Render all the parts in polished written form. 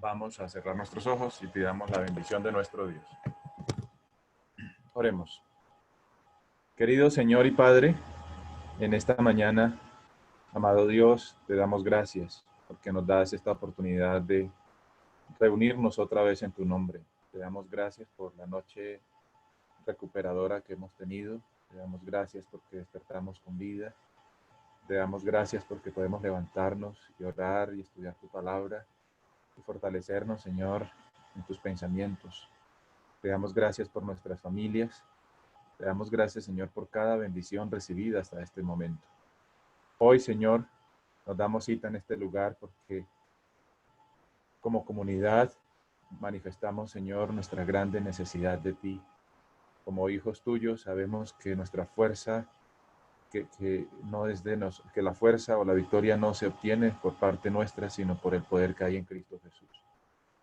Vamos a cerrar nuestros ojos y pidamos la bendición de nuestro Dios. Oremos. Querido Señor y Padre, en esta mañana, amado Dios, te damos gracias porque nos das esta oportunidad de reunirnos otra vez en tu nombre. Te damos gracias por la noche recuperadora que hemos tenido. Te damos gracias porque despertamos con vida. Te damos gracias porque podemos levantarnos y orar y estudiar tu palabra y fortalecernos, Señor, en tus pensamientos. Te damos gracias por nuestras familias. Te damos gracias, Señor, por cada bendición recibida hasta este momento. Hoy, Señor, nos damos cita en este lugar porque como comunidad manifestamos, Señor, nuestra grande necesidad de ti. Como hijos tuyos sabemos que nuestra fuerza, que no es de nosotros, que la fuerza o la victoria no se obtiene por parte nuestra, sino por el poder que hay en Cristo Jesús.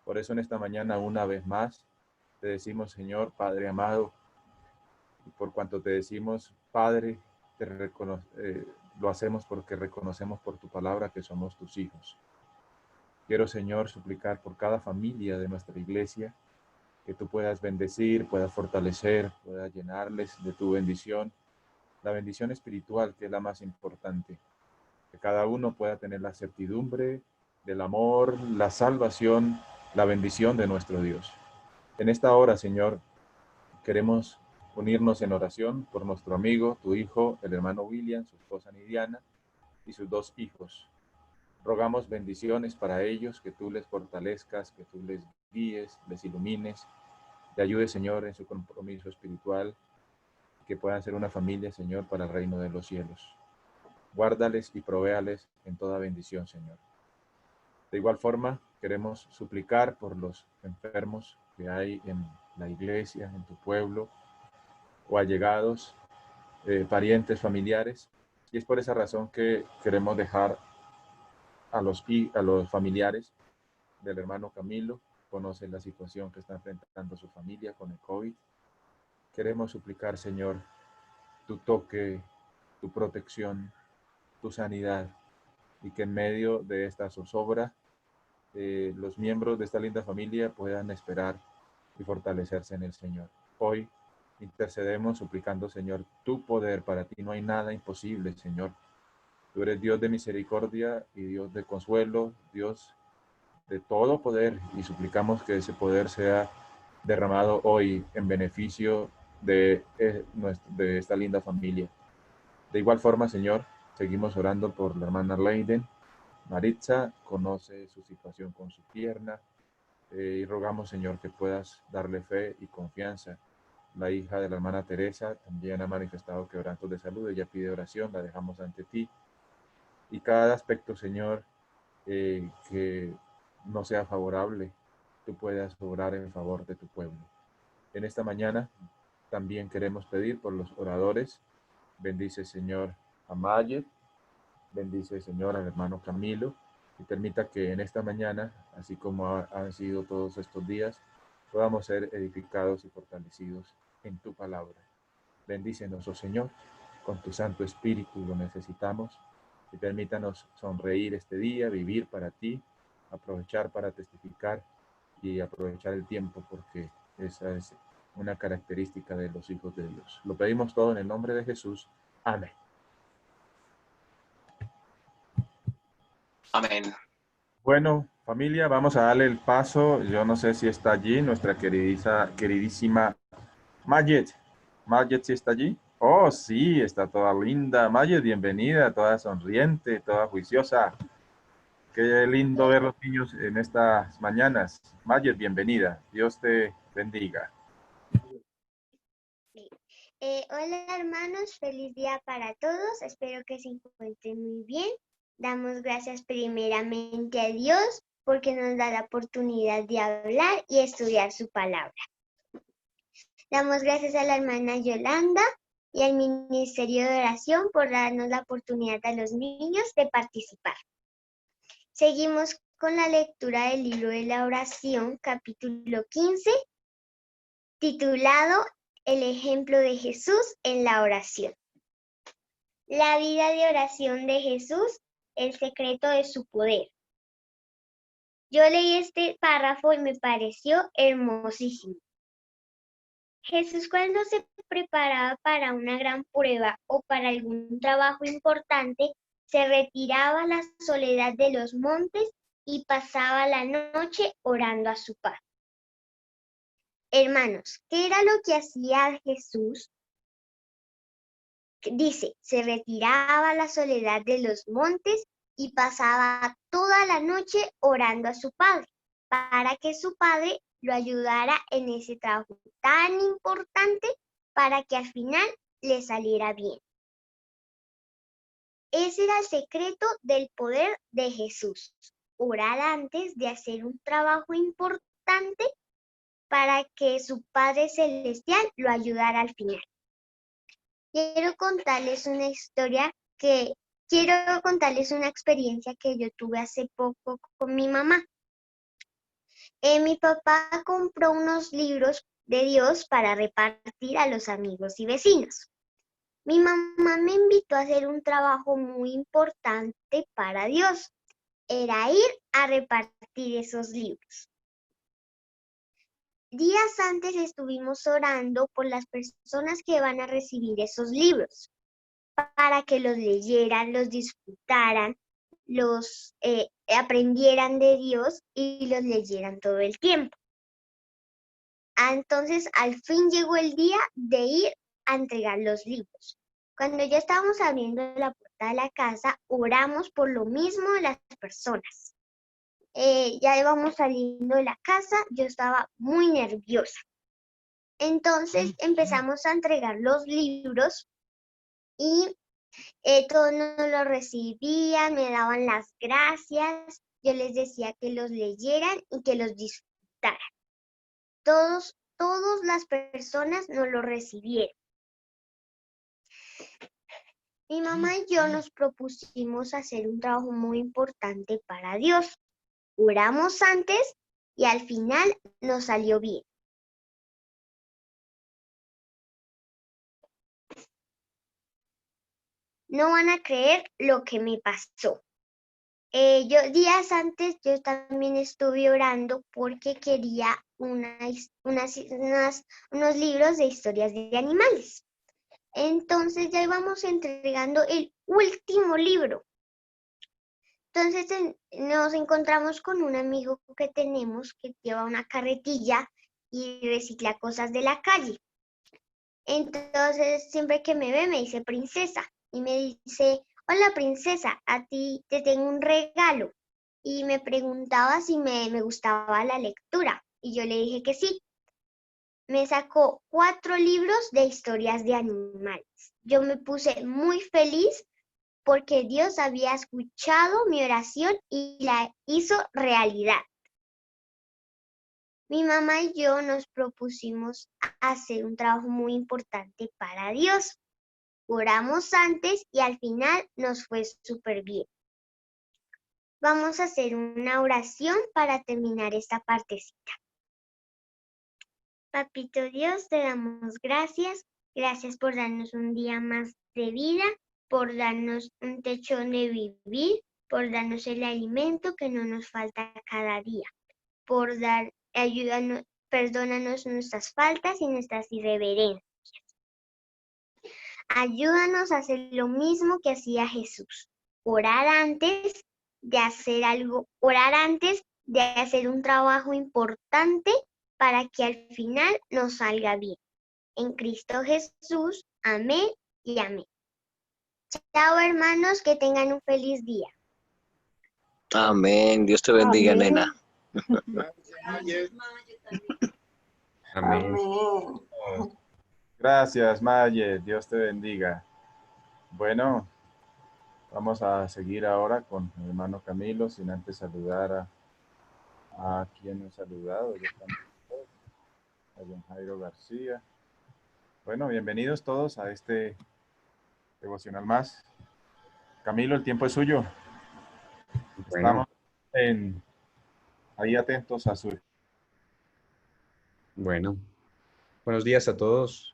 Por eso en esta mañana, una vez más, te decimos, Señor, Padre amado, y por cuanto te decimos, Padre, lo hacemos porque reconocemos por tu palabra que somos tus hijos. Quiero, Señor, suplicar por cada familia de nuestra iglesia, que tú puedas bendecir, puedas fortalecer, puedas llenarles de tu bendición, la bendición espiritual, que es la más importante. Que cada uno pueda tener la certidumbre del amor, la salvación, la bendición de nuestro Dios. En esta hora, Señor, queremos unirnos en oración por nuestro amigo, tu hijo, el hermano William, su esposa Nidiana y sus dos hijos. Rogamos bendiciones para ellos, que tú les fortalezcas, que tú les guíes, les ilumines, te ayudes, Señor, en su compromiso espiritual, que puedan ser una familia, Señor, para el reino de los cielos. Guárdales y provéales en toda bendición, Señor. De igual forma, queremos suplicar por los enfermos que hay en la iglesia, en tu pueblo, o allegados, parientes, familiares. Y es por esa razón que queremos dejar a los familiares del hermano Camilo, conoce la situación que está enfrentando su familia con el COVID. Queremos suplicar, Señor, tu toque, tu protección, tu sanidad, y que en medio de esta zozobra, los miembros de esta linda familia puedan esperar y fortalecerse en el Señor. Hoy intercedemos suplicando, Señor, tu poder. Para ti no hay nada imposible, Señor. Tú eres Dios de misericordia y Dios de consuelo, Dios de todo poder, y suplicamos que ese poder sea derramado hoy en beneficio de esta linda familia. De igual forma, Señor, seguimos orando por la hermana Leiden. Maritza conoce su situación con su pierna, y rogamos, Señor, que puedas darle fe y confianza. La hija de la hermana Teresa también ha manifestado quebrantos de salud. Ella pide oración, la dejamos ante ti. Y cada aspecto, Señor, que no sea favorable, tú puedas obrar en favor de tu pueblo. En esta mañana también queremos pedir por los oradores. Bendice, Señor, a Mayer, bendice, Señor, al hermano Camilo, y permita que en esta mañana, así como han sido todos estos días, podamos ser edificados y fortalecidos en tu palabra. Bendícenos, oh Señor, con tu Santo Espíritu lo necesitamos, y permítanos sonreír este día, vivir para ti, aprovechar para testificar y aprovechar el tiempo, porque esa es una característica de los hijos de Dios. Lo pedimos todo en el nombre de Jesús. Amén. Amén. Bueno, familia, vamos a darle el paso. Yo no sé si está allí nuestra queridísima Mayet. Mayet, ¿sí está allí? Oh, sí, está toda linda. Mayet, bienvenida, toda sonriente, toda juiciosa. Qué lindo ver los niños en estas mañanas. Mayet, bienvenida. Dios te bendiga. Hola hermanos, feliz día para todos. Espero que se encuentren muy bien. Damos gracias primeramente a Dios porque nos da la oportunidad de hablar y estudiar su palabra. Damos gracias a la hermana Yolanda y al Ministerio de Oración por darnos la oportunidad a los niños de participar. Seguimos con la lectura del libro de la oración, capítulo 15, titulado El ejemplo de Jesús en la oración. La vida de oración de Jesús, el secreto de su poder. Yo leí este párrafo y me pareció hermosísimo. Jesús, cuando se preparaba para una gran prueba o para algún trabajo importante, se retiraba a la soledad de los montes y pasaba la noche orando a su Padre. Hermanos, ¿qué era lo que hacía Jesús? Dice, se retiraba a la soledad de los montes y pasaba toda la noche orando a su Padre, para que su Padre lo ayudara en ese trabajo tan importante para que al final le saliera bien. Ese era el secreto del poder de Jesús, orar antes de hacer un trabajo importante para que su Padre Celestial lo ayudara al final. Quiero contarles una experiencia que yo tuve hace poco con mi mamá. Mi papá compró unos libros de Dios para repartir a los amigos y vecinos. Mi mamá me invitó a hacer un trabajo muy importante para Dios. Era ir a repartir esos libros. Días antes estuvimos orando por las personas que van a recibir esos libros, para que los leyeran, los disfrutaran, los aprendieran de Dios y los leyeran todo el tiempo. Entonces, al fin llegó el día de ir a entregar los libros. Cuando ya estábamos abriendo la puerta de la casa, oramos por lo mismo de las personas. Ya íbamos saliendo de la casa, yo estaba muy nerviosa. Entonces empezamos a entregar los libros y todos nos lo recibían, me daban las gracias, yo les decía que los leyeran y que los disfrutaran. Todas las personas nos lo recibieron. Mi mamá y yo nos propusimos hacer un trabajo muy importante para Dios. Oramos antes y al final nos salió bien. No van a creer lo que me pasó. Días antes yo también estuve orando porque quería unos libros de historias de animales. Entonces ya íbamos entregando el último libro. Entonces nos encontramos con un amigo que tenemos que lleva una carretilla y recicla cosas de la calle. Entonces siempre que me ve me dice princesa y me dice, hola princesa, a ti te tengo un regalo. Y me preguntaba si me gustaba la lectura y yo le dije que sí. Me sacó 4 libros de historias de animales. Yo me puse muy feliz porque Dios había escuchado mi oración y la hizo realidad. Mi mamá y yo nos propusimos hacer un trabajo muy importante para Dios. Oramos antes y al final nos fue súper bien. Vamos a hacer una oración para terminar esta partecita. Papito Dios, te damos gracias. Gracias por darnos un día más de vida, por darnos un techo donde vivir, por darnos el alimento que no nos falta cada día, ayúdanos, perdónanos nuestras faltas y nuestras irreverencias. Ayúdanos a hacer lo mismo que hacía Jesús, orar antes de hacer un trabajo importante para que al final nos salga bien. En Cristo Jesús, amén y amén. Chao hermanos, que tengan un feliz día. Amén. Dios te bendiga, Amén. nena. Amén. Gracias, Maye. Dios te bendiga. Bueno, vamos a seguir ahora con el hermano Camilo, sin antes saludar a quien nos ha saludado. A don Jairo García. Bueno, bienvenidos todos a este devocional más. Camilo, el tiempo es suyo. Bueno, Estamos ahí atentos a su... bueno. Buenos días a todos.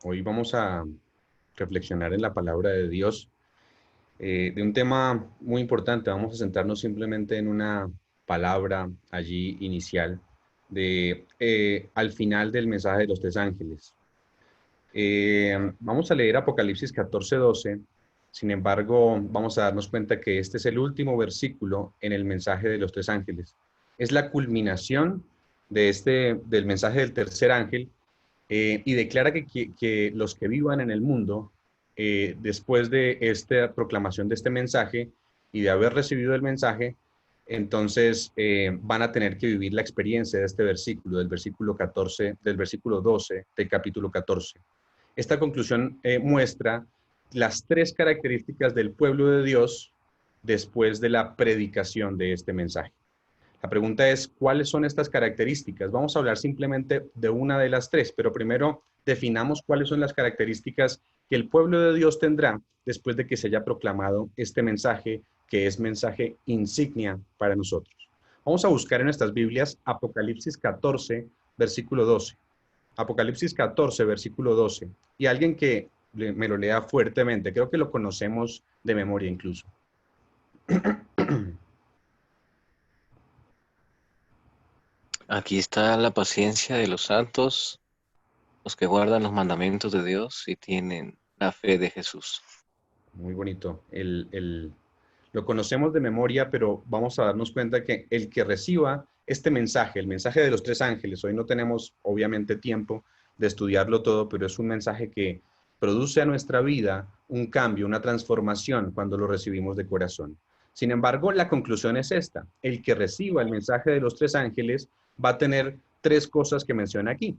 Hoy vamos a reflexionar en la palabra de Dios de un tema muy importante. Vamos a centrarnos simplemente en una palabra allí inicial al final del mensaje de los tres ángeles. Vamos a leer Apocalipsis 14:12. Sin embargo, vamos a darnos cuenta que este es el último versículo en el mensaje de los tres ángeles. Es la culminación del mensaje del tercer ángel, y declara que los que vivan en el mundo, después de esta proclamación de este mensaje y de haber recibido el mensaje, entonces van a tener que vivir la experiencia de este versículo, del versículo 14, del versículo 12 del capítulo 14. Esta conclusión muestra las tres características del pueblo de Dios después de la predicación de este mensaje. La pregunta es, ¿cuáles son estas características? Vamos a hablar simplemente de una de las tres, pero primero definamos cuáles son las características que el pueblo de Dios tendrá después de que se haya proclamado este mensaje, que es mensaje insignia para nosotros. Vamos a buscar en nuestras Biblias Apocalipsis 14, versículo 12. Apocalipsis 14, versículo 12. Y alguien que me lo lea fuertemente, creo que lo conocemos de memoria incluso. Aquí está la paciencia de los santos, los que guardan los mandamientos de Dios y tienen la fe de Jesús. Muy bonito. Lo conocemos de memoria, pero vamos a darnos cuenta que el que reciba este mensaje, el mensaje de los tres ángeles, hoy no tenemos obviamente tiempo de estudiarlo todo, pero es un mensaje que produce a nuestra vida un cambio, una transformación cuando lo recibimos de corazón. Sin embargo, la conclusión es esta: el que reciba el mensaje de los tres ángeles va a tener tres cosas que menciona aquí: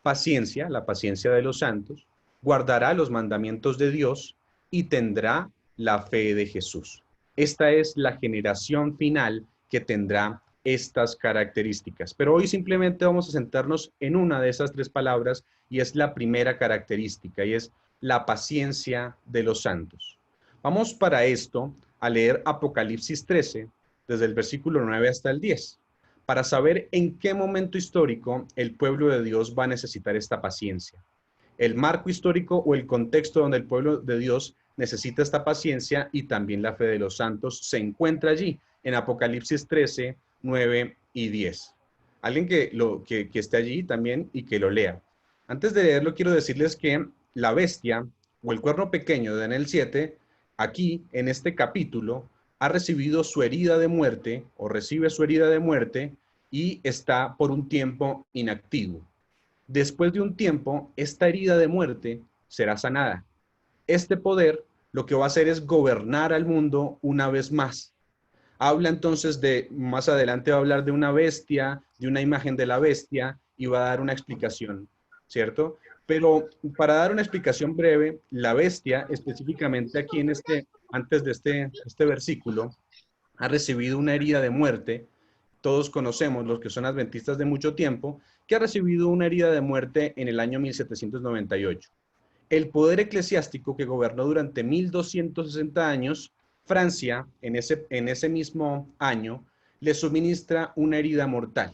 paciencia, la paciencia de los santos; guardará los mandamientos de Dios; y tendrá la fe de Jesús. Esta es la generación final que tendrá estas características. Pero hoy simplemente vamos a centrarnos en una de esas tres palabras, y es la primera característica, y es la paciencia de los santos. Vamos para esto a leer Apocalipsis 13, desde el versículo 9 hasta el 10, para saber en qué momento histórico el pueblo de Dios va a necesitar esta paciencia. El marco histórico o el contexto donde el pueblo de Dios necesita esta paciencia y también la fe de los santos se encuentra allí, en Apocalipsis 13, 9 y 10. Alguien que esté allí también y que lo lea. Antes de leerlo, quiero decirles que la bestia o el cuerno pequeño de Daniel 7, aquí en este capítulo, ha recibido su herida de muerte o recibe su herida de muerte y está por un tiempo inactivo. Después de un tiempo, esta herida de muerte será sanada. Este poder lo que va a hacer es gobernar al mundo una vez más. Habla entonces más adelante va a hablar de una bestia, de una imagen de la bestia, y va a dar una explicación, ¿cierto? Pero para dar una explicación breve, la bestia, específicamente aquí antes de este versículo, ha recibido una herida de muerte. Todos conocemos, los que son adventistas de mucho tiempo, que ha recibido una herida de muerte en el año 1798. El poder eclesiástico que gobernó durante 1260 años, Francia, en ese mismo año, le suministra una herida mortal.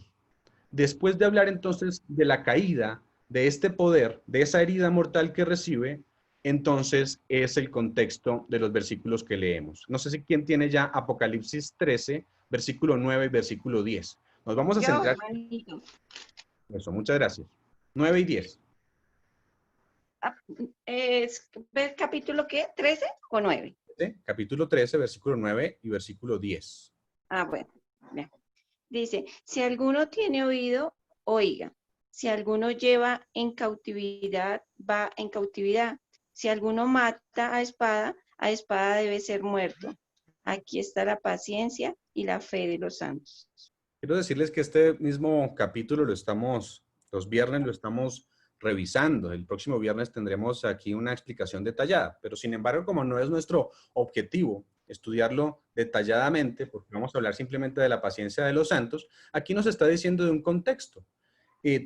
Después de hablar entonces de la caída de este poder, de esa herida mortal que recibe, entonces es el contexto de los versículos que leemos. No sé si quién tiene ya Apocalipsis 13, versículo 9 y versículo 10. Nos vamos a centrar. Eso, muchas gracias. 9 y 10. ¿Ves capítulo qué? ¿13 o 9? Capítulo 13, versículo 9 y versículo 10. Bueno, bien. Dice, si alguno tiene oído, oiga. Si alguno lleva en cautividad, va en cautividad. Si alguno mata a espada debe ser muerto. Aquí está la paciencia y la fe de los santos. Quiero decirles que este mismo capítulo los viernes lo estamos revisando. El próximo viernes tendremos aquí una explicación detallada, pero sin embargo, como no es nuestro objetivo estudiarlo detalladamente, porque vamos a hablar simplemente de la paciencia de los santos, aquí nos está diciendo de un contexto.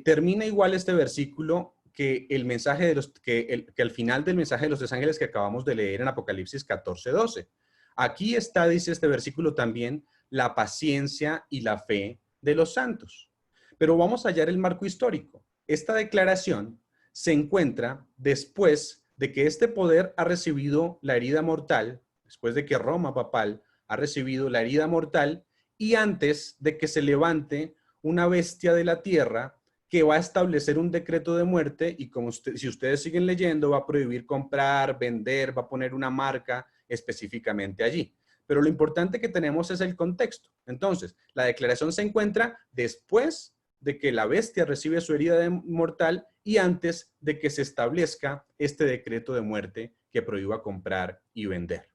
Termina igual este versículo que el mensaje que al final del mensaje de los tres ángeles que acabamos de leer en Apocalipsis 14, 12. Aquí está, dice este versículo también, la paciencia y la fe de los santos. Pero vamos a hallar el marco histórico. Esta declaración se encuentra después de que este poder ha recibido la herida mortal, después de que Roma papal ha recibido la herida mortal y antes de que se levante una bestia de la tierra que va a establecer un decreto de muerte y como si ustedes siguen leyendo, va a prohibir comprar, vender, va a poner una marca específicamente allí. Pero lo importante que tenemos es el contexto. Entonces, la declaración se encuentra después de que la bestia recibe su herida mortal y antes de que se establezca este decreto de muerte que prohíba comprar y vender.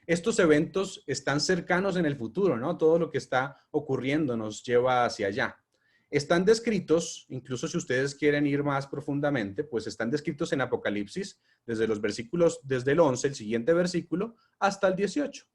Estos eventos están cercanos en el futuro, ¿no? Todo lo que está ocurriendo nos lleva hacia allá. Están descritos, incluso si ustedes quieren ir más profundamente, pues están descritos en Apocalipsis desde los versículos, desde el 11, el siguiente versículo, hasta el 18.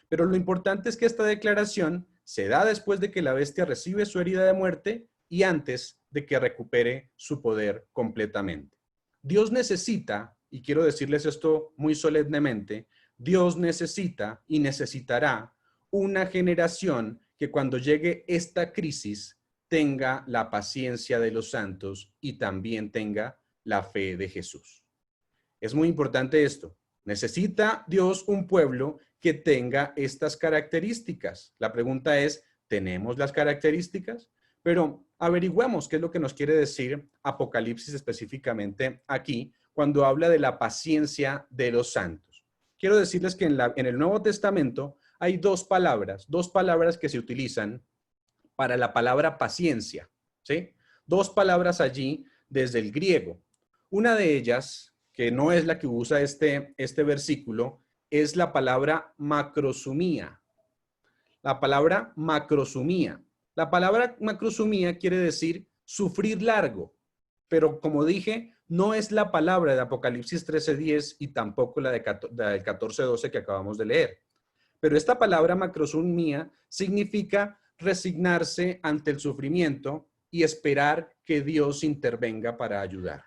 Pero lo importante es que esta declaración se da después de que la bestia recibe su herida de muerte y antes de que recupere su poder completamente. Dios necesita, y quiero decirles esto muy solemnemente, Dios necesita y necesitará una generación que cuando llegue esta crisis tenga la paciencia de los santos y también tenga la fe de Jesús. Es muy importante esto. Necesita Dios un pueblo que tenga estas características. La pregunta es, ¿tenemos las características? Pero averigüemos qué es lo que nos quiere decir Apocalipsis específicamente aquí, cuando habla de la paciencia de los santos. Quiero decirles que en el Nuevo Testamento hay dos palabras que se utilizan para la palabra paciencia, ¿sí? Dos palabras allí desde el griego. Una de ellas, que no es la que usa este versículo, es la palabra macrosumía. La palabra macrosumía. La palabra macrosumía quiere decir sufrir largo, pero como dije, no es la palabra de Apocalipsis 13:10 y tampoco la del 14:12 que acabamos de leer. Pero esta palabra macrosumía significa resignarse ante el sufrimiento y esperar que Dios intervenga para ayudar.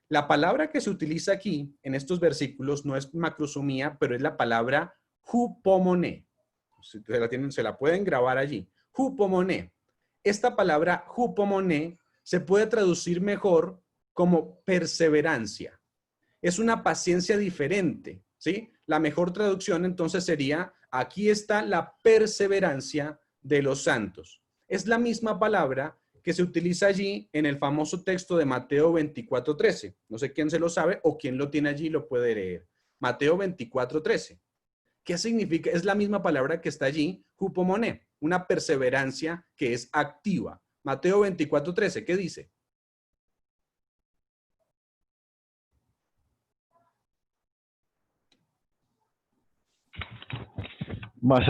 La palabra que se utiliza aquí en estos versículos no es macrosumía, pero es la palabra hupomone. Se la pueden grabar allí. Hupomone. Esta palabra hupomone se puede traducir mejor como perseverancia. Es una paciencia diferente, ¿sí? La mejor traducción entonces sería, aquí está la perseverancia de los santos. Es la misma palabra que se utiliza allí en el famoso texto de Mateo 24:13. No sé quién se lo sabe o quién lo tiene allí y lo puede leer. Mateo 24:13. ¿Qué significa? Es la misma palabra que está allí, hupomone, una perseverancia que es activa. Mateo 24:13, ¿qué dice? Más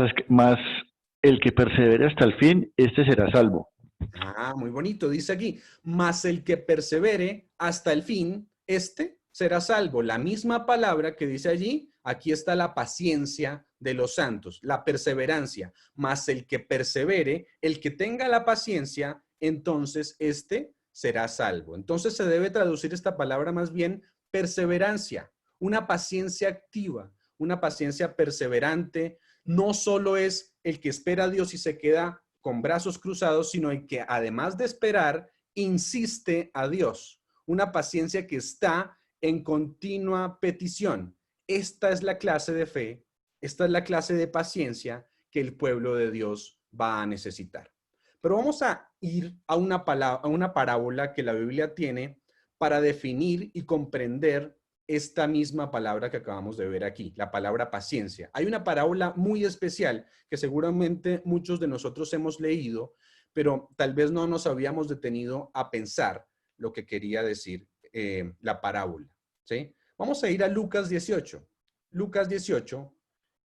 el que persevere hasta el fin, este será salvo. Ah, muy bonito, dice aquí, mas el que persevere hasta el fin, este será salvo. La misma palabra que dice allí, aquí está la paciencia de los santos, la perseverancia, mas el que persevere, el que tenga la paciencia, entonces este será salvo. Entonces se debe traducir esta palabra más bien perseverancia, una paciencia activa, una paciencia perseverante. No solo es el que espera a Dios y se queda con brazos cruzados, sino el que además de esperar, insiste a Dios. Una paciencia que está en continua petición. Esta es la clase de fe, esta es la clase de paciencia que el pueblo de Dios va a necesitar. Pero vamos a ir a una parábola que la Biblia tiene para definir y comprender esta misma palabra que acabamos de ver aquí, la palabra paciencia. Hay una parábola muy especial que seguramente muchos de nosotros hemos leído, pero tal vez no nos habíamos detenido a pensar lo que quería decir la parábola, ¿sí? Vamos a ir a Lucas 18. Lucas 18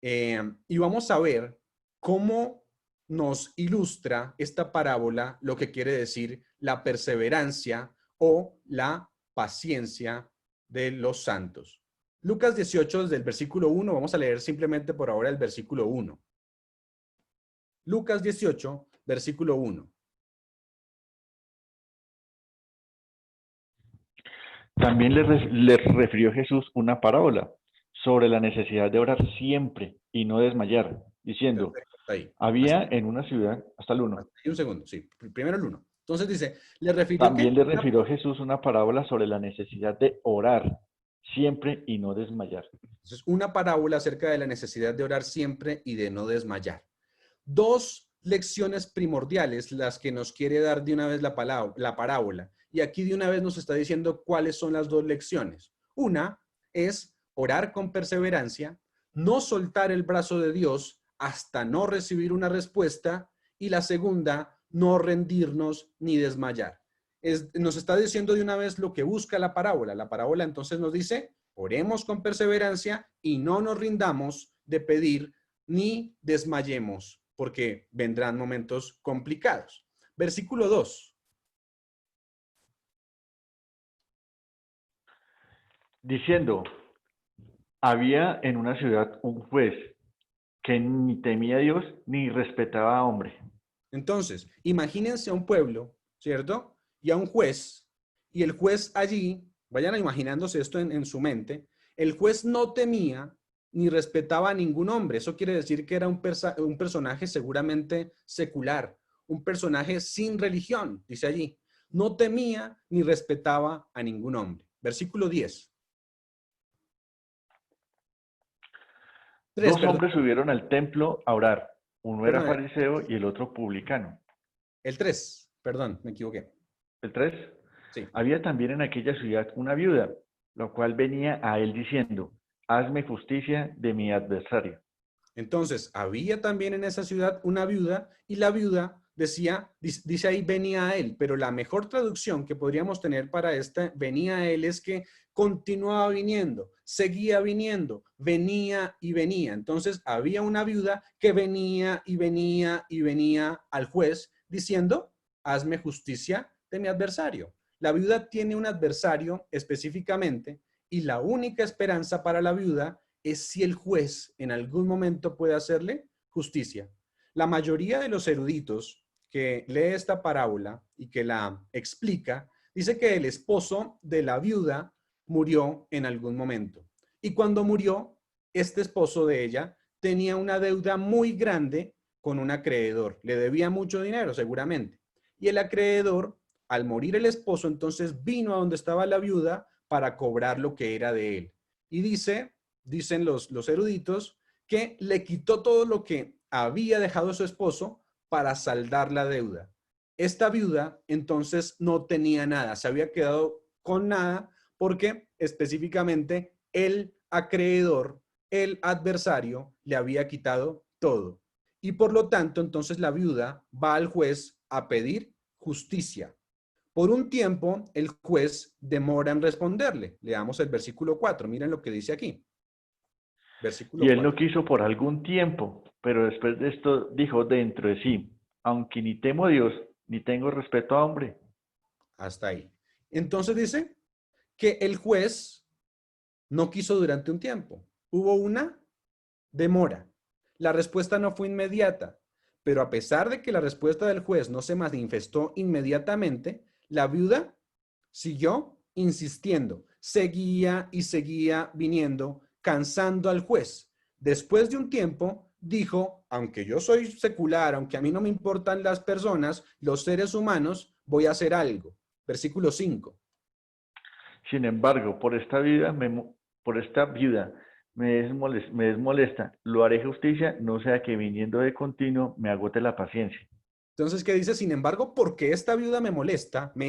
y vamos a ver cómo nos ilustra esta parábola lo que quiere decir la perseverancia o la paciencia de los santos. Lucas 18, desde el versículo 1, vamos a leer simplemente por ahora el versículo 1. Lucas 18, versículo 1. También le refirió Jesús una parábola sobre la necesidad de orar siempre y no desmayar, diciendo, Perfecto, ahí. había en una ciudad, hasta el 1. Un segundo, sí, primero el 1. Entonces dice, También le refirió Jesús una parábola sobre la necesidad de orar siempre y no desmayar. Entonces, una parábola acerca de la necesidad de orar siempre y de no desmayar. Dos lecciones primordiales, las que nos quiere dar de una vez la parábola. Y aquí de una vez nos está diciendo cuáles son las dos lecciones. Una es orar con perseverancia, no soltar el brazo de Dios hasta no recibir una respuesta. Y la segunda, no rendirnos ni desmayar. Nos está diciendo de una vez lo que busca la parábola. La parábola entonces nos dice, oremos con perseverancia y no nos rindamos de pedir ni desmayemos, porque vendrán momentos complicados. Versículo 2. Diciendo, había en una ciudad un juez que ni temía a Dios ni respetaba a hombre. Entonces, imagínense a un pueblo, ¿cierto? Y a un juez, y el juez allí, vayan imaginándose esto en su mente, el juez no temía ni respetaba a ningún hombre. Eso quiere decir que era un personaje seguramente secular, un personaje sin religión, dice allí. No temía ni respetaba a ningún hombre. Versículo 10. Dos hombres subieron al templo a orar. Uno era Perdón, fariseo y el otro publicano. el 3, perdón, me equivoqué. ¿El 3? Sí. Había también en aquella ciudad una viuda, la cual venía a él diciendo, hazme justicia de mi adversario. Entonces, había también en esa ciudad una viuda y la viuda decía, dice ahí, venía a él, pero la mejor traducción que podríamos tener para esta venía a él es que continuaba viniendo, seguía viniendo, venía y venía. Entonces, había una viuda que venía y venía y venía al juez diciendo, hazme justicia de mi adversario. La viuda tiene un adversario específicamente y la única esperanza para la viuda es si el juez en algún momento puede hacerle justicia. La mayoría de los eruditos que lee esta parábola y que la explica, dice que el esposo de la viuda murió en algún momento. Y cuando murió, este esposo de ella tenía una deuda muy grande con un acreedor. Le debía mucho dinero, seguramente. Y el acreedor, al morir el esposo, entonces vino a donde estaba la viuda para cobrar lo que era de él. Y dicen los eruditos, que le quitó todo lo que había dejado su esposo para saldar la deuda. Esta viuda entonces no tenía nada, se había quedado con nada porque específicamente el acreedor, el adversario, le había quitado todo. Y por lo tanto, entonces la viuda va al juez a pedir justicia. Por un tiempo, el juez demora en responderle. Leamos el versículo 4. Miren lo que dice aquí. Versículo Y él 4. no quiso por algún tiempo, pero después de esto dijo dentro de sí, aunque ni temo a Dios, ni tengo respeto a hombre. Hasta ahí. Entonces dice que el juez no quiso durante un tiempo. Hubo una demora. La respuesta no fue inmediata, pero a pesar de que la respuesta del juez no se manifestó inmediatamente, la viuda siguió insistiendo, seguía y seguía viniendo, cansando al juez. Después de un tiempo, dijo, aunque yo soy secular, aunque a mí no me importan las personas, los seres humanos, voy a hacer algo. Versículo 5. Sin embargo, por esta viuda me es molesta, lo haré justicia, no sea que viniendo de continuo me agote la paciencia. Entonces, ¿qué dice? Sin embargo, porque esta viuda me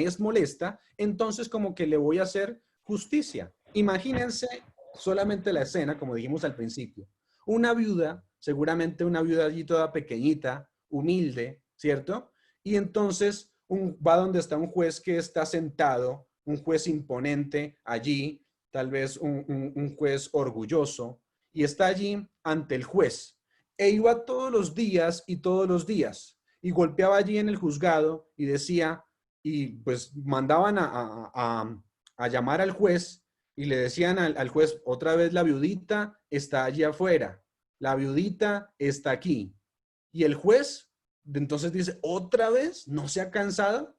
es molesta, entonces como que le voy a hacer justicia. Imagínense solamente la escena, como dijimos al principio. Una viuda, seguramente una viuda allí toda pequeñita, humilde, ¿cierto? Y entonces va donde está un juez que está sentado, un juez imponente allí, tal vez un juez orgulloso, y está allí ante el juez. E iba todos los días y todos los días. Y golpeaba allí en el juzgado y decía, y pues mandaban a llamar al juez y le decían al juez, otra vez la viudita está allí afuera, la viudita está aquí. Y el juez entonces dice, ¿otra vez? ¿No se ha cansado?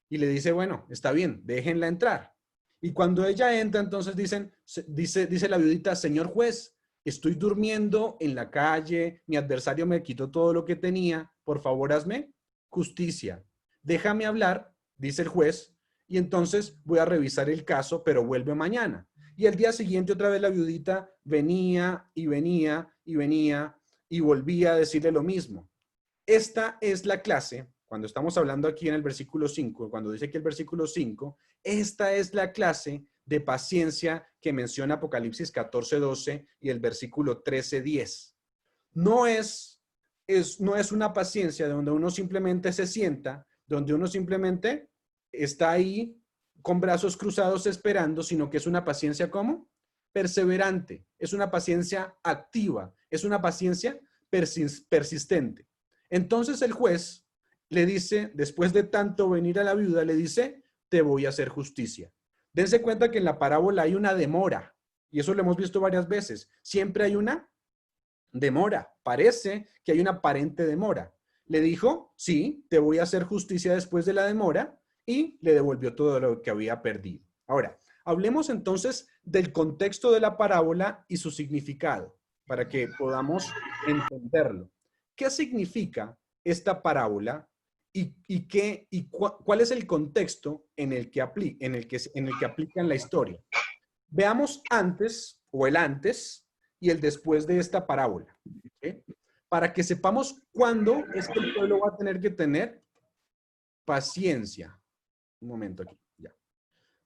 Y le dice, bueno, está bien, déjenla entrar. Y cuando ella entra, entonces dice la viudita, señor juez, estoy durmiendo en la calle, mi adversario me quitó todo lo que tenía, por favor hazme justicia. Déjame hablar, dice el juez, y entonces voy a revisar el caso, pero vuelve mañana. Y el día siguiente otra vez la viudita venía y venía y venía y volvía a decirle lo mismo. Esta es la clase, cuando estamos hablando aquí en el versículo 5, cuando dice que el versículo 5, esta es la clase de paciencia que menciona Apocalipsis 14:12 y el versículo 13:10. No es una paciencia donde uno simplemente se sienta, donde uno simplemente está ahí con brazos cruzados esperando, sino que es una paciencia ¿cómo? Perseverante, es una paciencia activa, es una paciencia persistente. Entonces el juez le dice, después de tanto venir a la viuda, le dice, te voy a hacer justicia. Dense cuenta que en la parábola hay una demora, y eso lo hemos visto varias veces. Siempre hay una demora. Parece que hay una aparente demora. Le dijo, sí, te voy a hacer justicia después de la demora, y le devolvió todo lo que había perdido. Ahora, hablemos entonces del contexto de la parábola y su significado, para que podamos entenderlo. ¿Qué significa esta parábola y cuál es el contexto en el que aplican la historia? Veamos antes o el antes y el después de esta parábola, ¿okay? Para que sepamos cuándo es que el pueblo va a tener que tener paciencia. Un momento aquí, ya.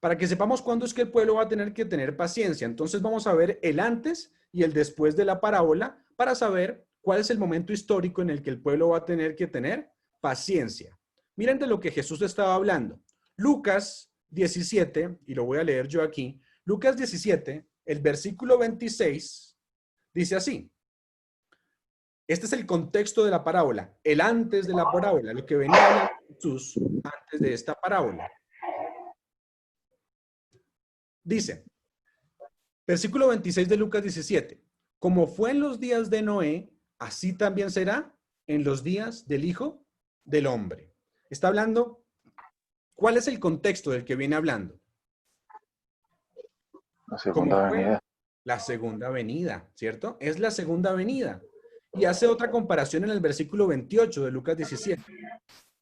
Para que sepamos cuándo es que el pueblo va a tener que tener paciencia. Entonces vamos a ver el antes y el después de la parábola para saber cuál es el momento histórico en el que el pueblo va a tener que tener paciencia. Miren de lo que Jesús estaba hablando. Lucas 17, y lo voy a leer yo aquí. Lucas 17, el versículo 26, dice así. Este es el contexto de la parábola, el antes de la parábola, lo que venía hablando Jesús antes de esta parábola. Dice, versículo 26 de Lucas 17, como fue en los días de Noé, así también será en los días del Hijo del Hombre. Está hablando, ¿cuál es el contexto del que viene hablando? La segunda venida. La segunda venida, ¿cierto? Es la segunda venida. Y hace otra comparación en el versículo 28 de Lucas 17.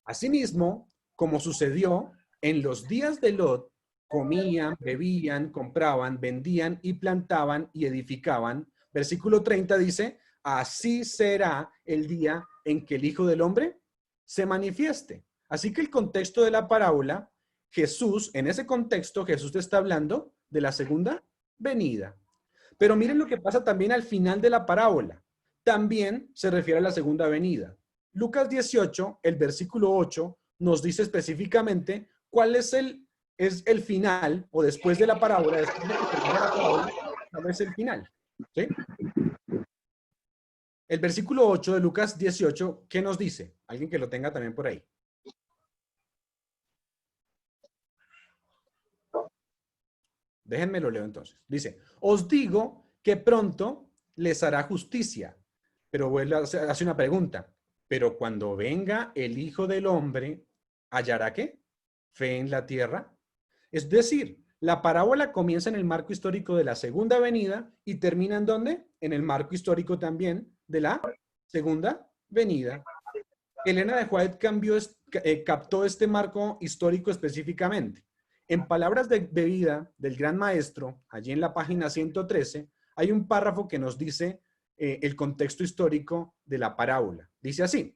Asimismo, como sucedió en los días de Lot, comían, bebían, compraban, vendían y plantaban y edificaban. Versículo 30 dice, así será el día en que el Hijo del Hombre se manifieste. Así que el contexto de la parábola, en ese contexto, Jesús te está hablando de la segunda venida. Pero miren lo que pasa también al final de la parábola. También se refiere a la segunda venida. Lucas 18, el versículo 8, nos dice específicamente cuál es el final, o después de la parábola, después de que termina la parábola, cuál es el final. ¿Sí? El versículo 8 de Lucas 18, ¿qué nos dice? Alguien que lo tenga también por ahí. Déjenme lo leo entonces. Dice, os digo que pronto les hará justicia. Pero hace una pregunta. Pero cuando venga el Hijo del Hombre, ¿hallará qué? ¿Fe en la tierra? Es decir, la parábola comienza en el marco histórico de la segunda venida y termina ¿en dónde? En el marco histórico también de la segunda venida. Elena de White captó este marco histórico específicamente. En palabras de vida del gran maestro, allí en la página 113, hay un párrafo que nos dice el contexto histórico de la parábola. Dice así,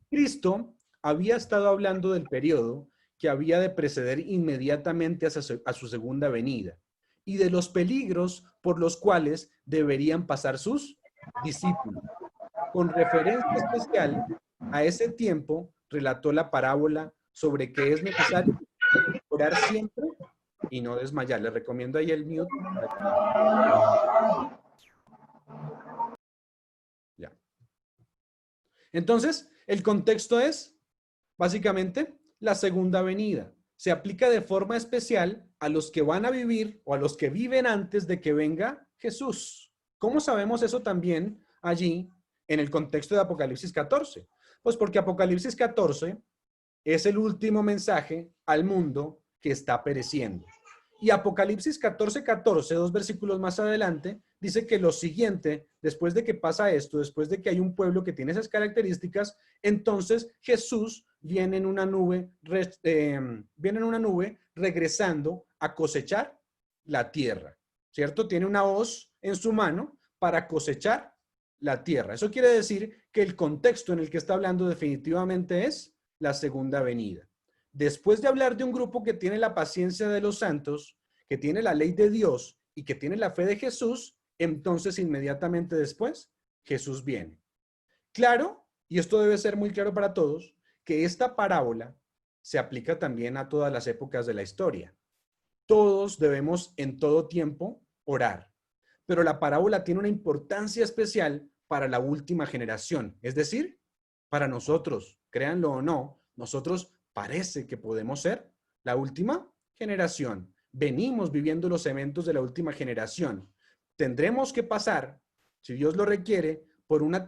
Cristo había estado hablando del periodo que había de preceder inmediatamente a su segunda venida y de los peligros por los cuales deberían pasar sus discípulos. Con referencia especial a ese tiempo, relató la parábola sobre que es necesario orar siempre y no desmayar. Les recomiendo ahí el mute. Ya. Entonces, el contexto es básicamente la segunda venida. Se aplica de forma especial a los que van a vivir o a los que viven antes de que venga Jesús. ¿Cómo sabemos eso también allí en el contexto de Apocalipsis 14? Pues porque Apocalipsis 14 es el último mensaje al mundo que está pereciendo. Y Apocalipsis 14:14, 2 versículos más adelante, dice que lo siguiente, después de que pasa esto, después de que hay un pueblo que tiene esas características, entonces Jesús viene en una nube regresando a cosechar la tierra. ¿cierto? Tiene una hoz en su mano para cosechar la tierra. Eso quiere decir que el contexto en el que está hablando definitivamente es la segunda venida. Después de hablar de un grupo que tiene la paciencia de los santos, que tiene la ley de Dios y que tiene la fe de Jesús, entonces inmediatamente después Jesús viene. Claro, y esto debe ser muy claro para todos, que esta parábola se aplica también a todas las épocas de la historia. Todos debemos en todo tiempo orar, pero la parábola tiene una importancia especial para la última generación, es decir, para nosotros, créanlo o no, nosotros parece que podemos ser la última generación. Venimos viviendo los eventos de la última generación. Tendremos que pasar, si Dios lo requiere, por una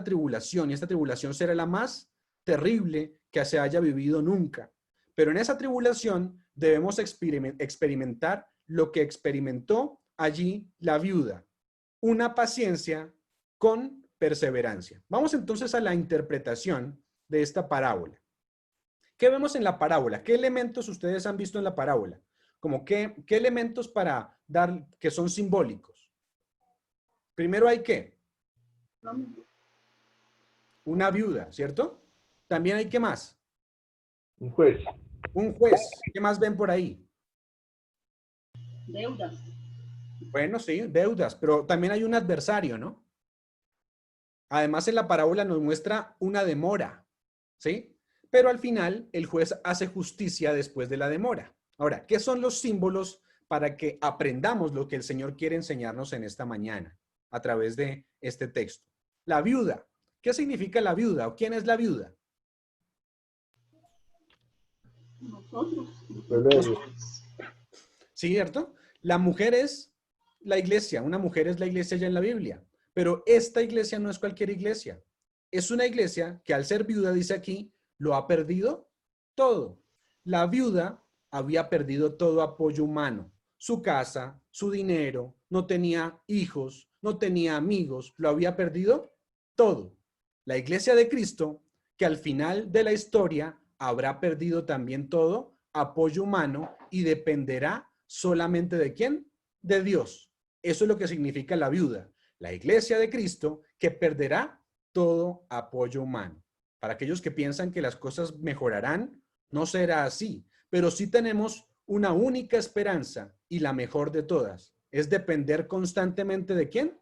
tribulación, y esta tribulación será la más terrible que se haya vivido nunca. Pero en esa tribulación debemos experimentar lo que experimentó allí la viuda, una paciencia con perseverancia. Vamos entonces a la interpretación de esta parábola. ¿Qué vemos en la parábola? ¿Qué elementos ustedes han visto en la parábola? Como qué elementos para dar que son simbólicos. Primero hay ¿qué? Una viuda, ¿cierto? También hay ¿qué más? Un juez. Un juez. ¿Qué más ven por ahí? Deudas. Bueno, sí, deudas, pero también hay un adversario, ¿no? Además, en la parábola nos muestra una demora, ¿sí? Pero al final, el juez hace justicia después de la demora. Ahora, ¿qué son los símbolos para que aprendamos lo que el Señor quiere enseñarnos en esta mañana a través de este texto? La viuda. ¿Qué significa la viuda o quién es la viuda? Nosotros. Sí, ¿cierto? La mujer es la iglesia, una mujer es la iglesia ya en la Biblia, pero esta iglesia no es cualquier iglesia. Es una iglesia que al ser viuda, dice aquí, lo ha perdido todo. La viuda había perdido todo apoyo humano, su casa, su dinero, no tenía hijos, no tenía amigos, lo había perdido todo. La iglesia de Cristo, que al final de la historia habrá perdido también todo apoyo humano y dependerá solamente ¿de quién? De Dios. Eso es lo que significa la viuda. La iglesia de Cristo que perderá todo apoyo humano. Para aquellos que piensan que las cosas mejorarán, no será así, pero sí tenemos una única esperanza y la mejor de todas. Es depender constantemente ¿de quién?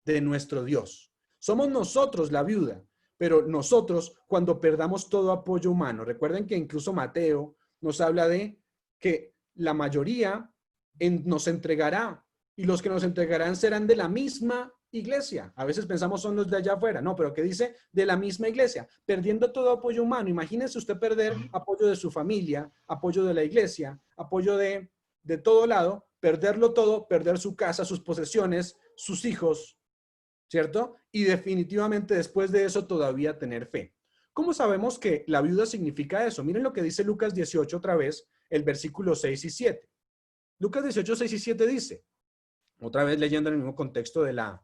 De nuestro Dios. Somos nosotros la viuda, pero nosotros cuando perdamos todo apoyo humano, recuerden que incluso Mateo nos habla de que la mayoría nos entregará y los que nos entregarán serán de la misma iglesia. A veces pensamos son los de allá afuera, no, pero ¿qué dice? De la misma iglesia, perdiendo todo apoyo humano. Imagínense usted perder apoyo de su familia, apoyo de la iglesia, apoyo de todo lado, perderlo todo, perder su casa, sus posesiones, sus hijos, ¿cierto? Y definitivamente después de eso todavía tener fe. ¿Cómo sabemos que la viuda significa eso? Miren lo que dice Lucas 18 otra vez, el versículo 6 y 7. Lucas 18, 6 y 7 dice, otra vez leyendo en el mismo contexto de la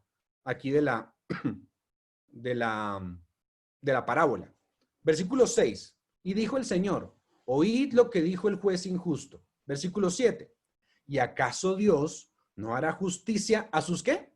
parábola. Versículo 6. Y dijo el Señor, oíd lo que dijo el juez injusto. Versículo 7. ¿Y acaso Dios no hará justicia a sus qué?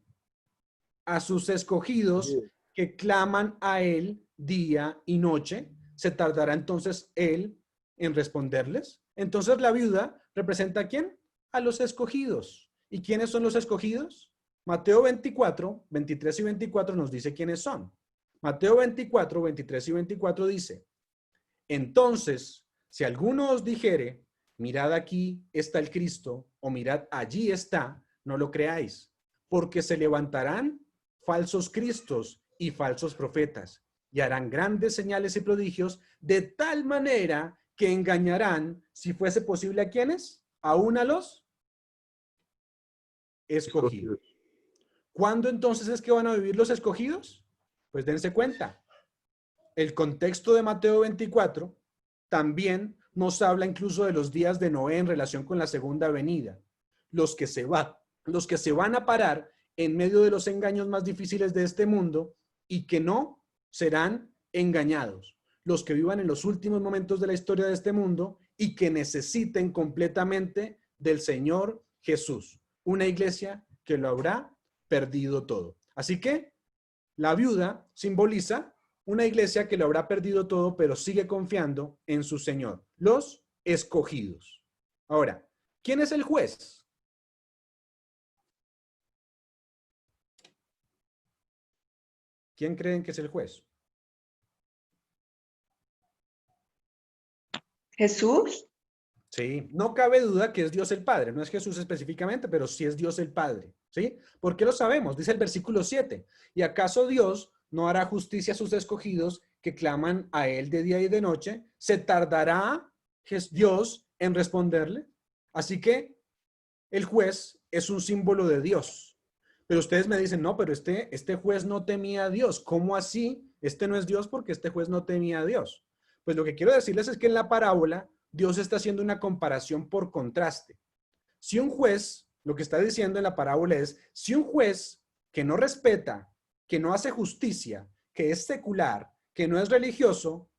A sus escogidos que claman a Él día y noche. ¿Se tardará entonces Él en responderles? Entonces la viuda representa ¿a quién? A los escogidos. ¿Y quiénes son los escogidos? Mateo 24, 23 y 24 nos dice quiénes son. Mateo 24, 23 y 24 dice, entonces, si alguno os dijere, mirad aquí está el Cristo, o mirad allí está, no lo creáis, porque se levantarán falsos cristos y falsos profetas, y harán grandes señales y prodigios, de tal manera que engañarán, si fuese posible, ¿a quiénes? Aún a los escogidos. ¿Cuándo entonces es que van a vivir los escogidos? Pues dense cuenta. El contexto de Mateo 24 también nos habla incluso de los días de Noé en relación con la segunda venida. Los que se van a parar en medio de los engaños más difíciles de este mundo y que no serán engañados. Los que vivan en los últimos momentos de la historia de este mundo y que necesiten completamente del Señor Jesús. una iglesia que lo habrá perdido todo. Así que la viuda simboliza una iglesia que lo habrá perdido todo, pero sigue confiando en su Señor. Los escogidos. Ahora, ¿quién es el juez? ¿Quién creen que es el juez? Jesús. Sí, no cabe duda que es Dios el Padre. No es Jesús específicamente, pero sí es Dios el Padre. ¿Sí? ¿Por qué lo sabemos? Dice el versículo 7. ¿Y acaso Dios no hará justicia a sus escogidos que claman a Él de día y de noche? ¿Se tardará Dios en responderle? Así que el juez es un símbolo de Dios. Pero ustedes me dicen, no, pero este juez no temía a Dios. ¿Cómo así? Este no es Dios porque este juez no temía a Dios. Pues lo que quiero decirles es que en la parábola Dios está haciendo una comparación por contraste. Si un juez, lo que está diciendo en la parábola es, si un juez que no respeta, que no hace justicia, que es secular, que no es religioso,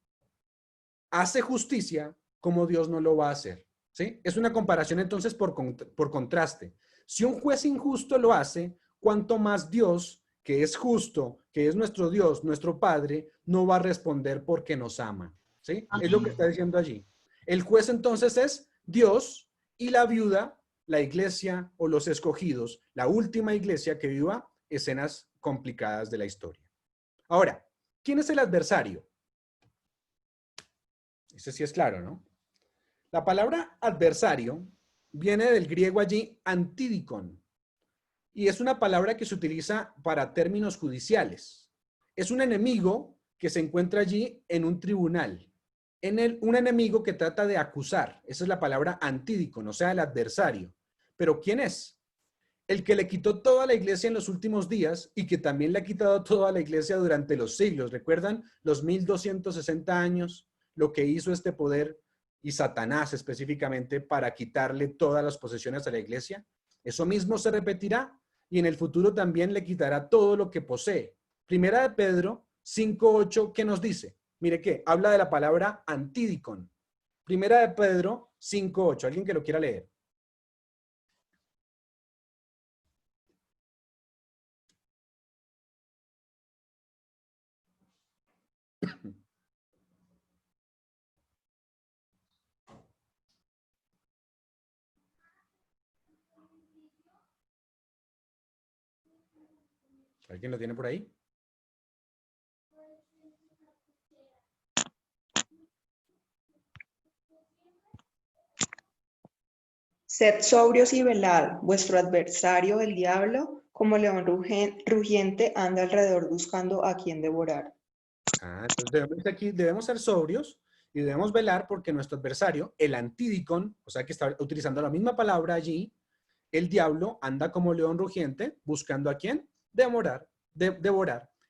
hace justicia, como Dios no lo va a hacer. ¿Sí? Es una comparación entonces por contraste. Si un juez injusto lo hace, cuanto más Dios, que es justo, que es nuestro Dios, nuestro Padre, no va a responder porque nos ama. ¿Sí? Es lo que está diciendo allí. El juez entonces es Dios y la viuda, la iglesia o los escogidos, la última iglesia que viva escenas complicadas de la historia. Ahora, ¿quién es el adversario? Ese sí es claro, ¿no? La palabra adversario viene del griego allí antidikon y es una palabra que se utiliza para términos judiciales. Es un enemigo que se encuentra allí en un tribunal. Un enemigo que trata de acusar. Esa es la palabra antidikon, o sea, el adversario. ¿Pero quién es? El que le quitó toda la iglesia en los últimos días y que también le ha quitado toda la iglesia durante los siglos. ¿Recuerdan los 1260 años? Lo que hizo este poder y Satanás específicamente para quitarle todas las posesiones a la iglesia. Eso mismo se repetirá y en el futuro también le quitará todo lo que posee. Primera de Pedro 5:8, ¿qué nos dice? Mire que habla de la palabra antidikon. Primera de Pedro 5:8. ¿Alguien que lo quiera leer? ¿Alguien lo tiene por ahí? Sed sobrios y velad, vuestro adversario, el diablo, como león rugiente, anda alrededor buscando a quien devorar. Entonces debemos ser sobrios y debemos velar porque nuestro adversario, el antidikon, o sea que está utilizando la misma palabra allí, el diablo anda como león rugiente buscando a quién devorar.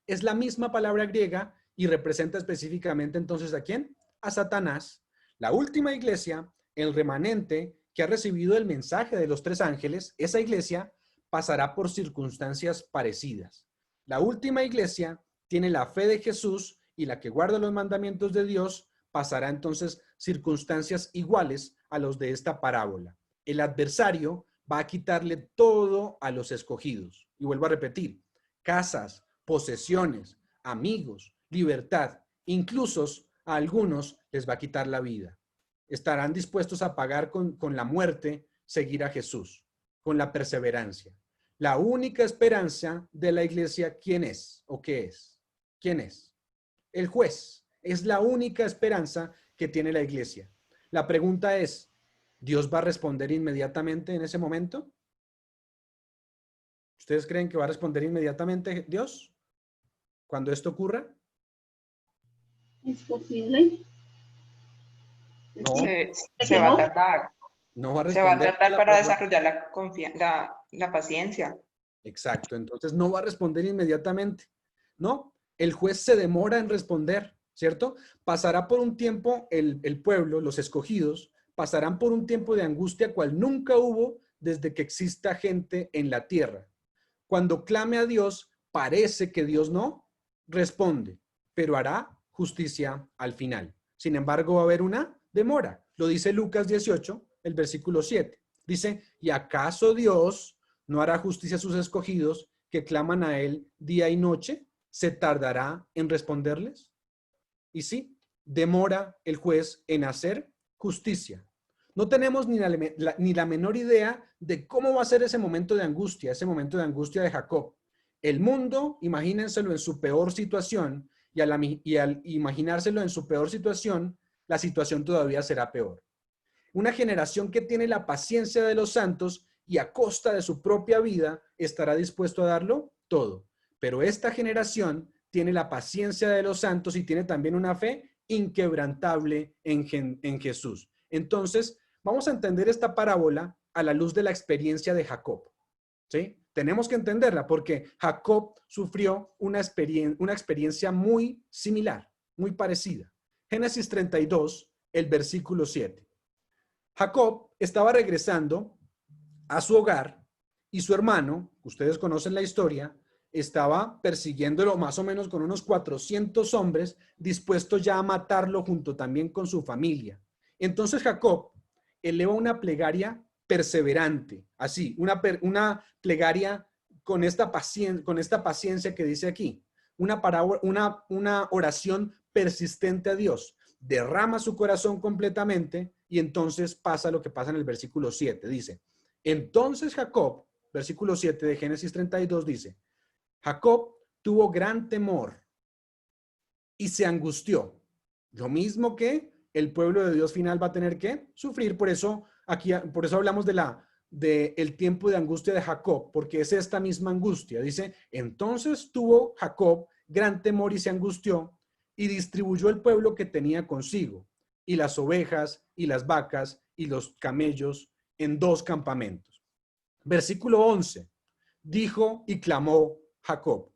Es la misma palabra griega y representa específicamente entonces a quién, a Satanás. La última iglesia, el remanente que ha recibido el mensaje de los tres ángeles, esa iglesia pasará por circunstancias parecidas. La última iglesia tiene la fe de Jesús y la que guarda los mandamientos de Dios pasará entonces circunstancias iguales a los de esta parábola. El adversario va a quitarle todo a los escogidos. Y vuelvo a repetir, casas, posesiones, amigos, libertad, incluso a algunos les va a quitar la vida. Estarán dispuestos a pagar con la muerte, seguir a Jesús, con la perseverancia. La única esperanza de la iglesia, ¿quién es o qué es? ¿Quién es? El juez. Es la única esperanza que tiene la iglesia. La pregunta es, ¿Dios va a responder inmediatamente en ese momento? ¿Ustedes creen que va a responder inmediatamente Dios cuando esto ocurra? ¿Es posible? No. Se va a tardar. No va a Se va a responder. tardar para desarrollar la paciencia. Exacto, entonces no va a responder inmediatamente, ¿no? El juez se demora en responder, ¿cierto? Pasará por un tiempo el pueblo, los escogidos, pasarán por un tiempo de angustia cual nunca hubo desde que exista gente en la tierra. Cuando clame a Dios, parece que Dios no responde, pero hará justicia al final. Sin embargo, va a haber una demora. Lo dice Lucas 18, el versículo 7. Dice, ¿y acaso Dios ¿No hará justicia a sus escogidos que claman a él día y noche? ¿Se tardará en responderles? Y sí, demora el juez en hacer justicia. No tenemos ni la menor idea de cómo va a ser ese momento de angustia de Jacob. El mundo, imagínenselo en su peor situación, y al imaginárselo en su peor situación, la situación todavía será peor. Una generación que tiene la paciencia de los santos y a costa de su propia vida estará dispuesto a darlo todo. Pero esta generación tiene la paciencia de los santos y tiene también una fe inquebrantable en Jesús. Entonces, vamos a entender esta parábola a la luz de la experiencia de Jacob, ¿sí? Tenemos que entenderla porque Jacob sufrió una experiencia muy similar, muy parecida. Génesis 32, el versículo 7. Jacob estaba regresando a su hogar y su hermano, ustedes conocen la historia, estaba persiguiéndolo más o menos con unos 400 hombres dispuestos ya a matarlo junto también con su familia. Entonces Jacob eleva una plegaria perseverante, así, una plegaria con esta paciencia que dice aquí, una oración persistente a Dios. Derrama su corazón completamente y entonces pasa lo que pasa en el versículo 7. Dice, entonces Jacob, versículo 7 de Génesis 32 dice, Jacob tuvo gran temor y se angustió. Lo mismo que el pueblo de Dios final va a tener que sufrir. Por eso hablamos del tiempo de angustia de Jacob, porque es esta misma angustia. Dice, entonces tuvo Jacob gran temor y se angustió y distribuyó el pueblo que tenía consigo, y las ovejas y las vacas y los camellos en 2 campamentos. Versículo 11. Dijo y clamó Jacob,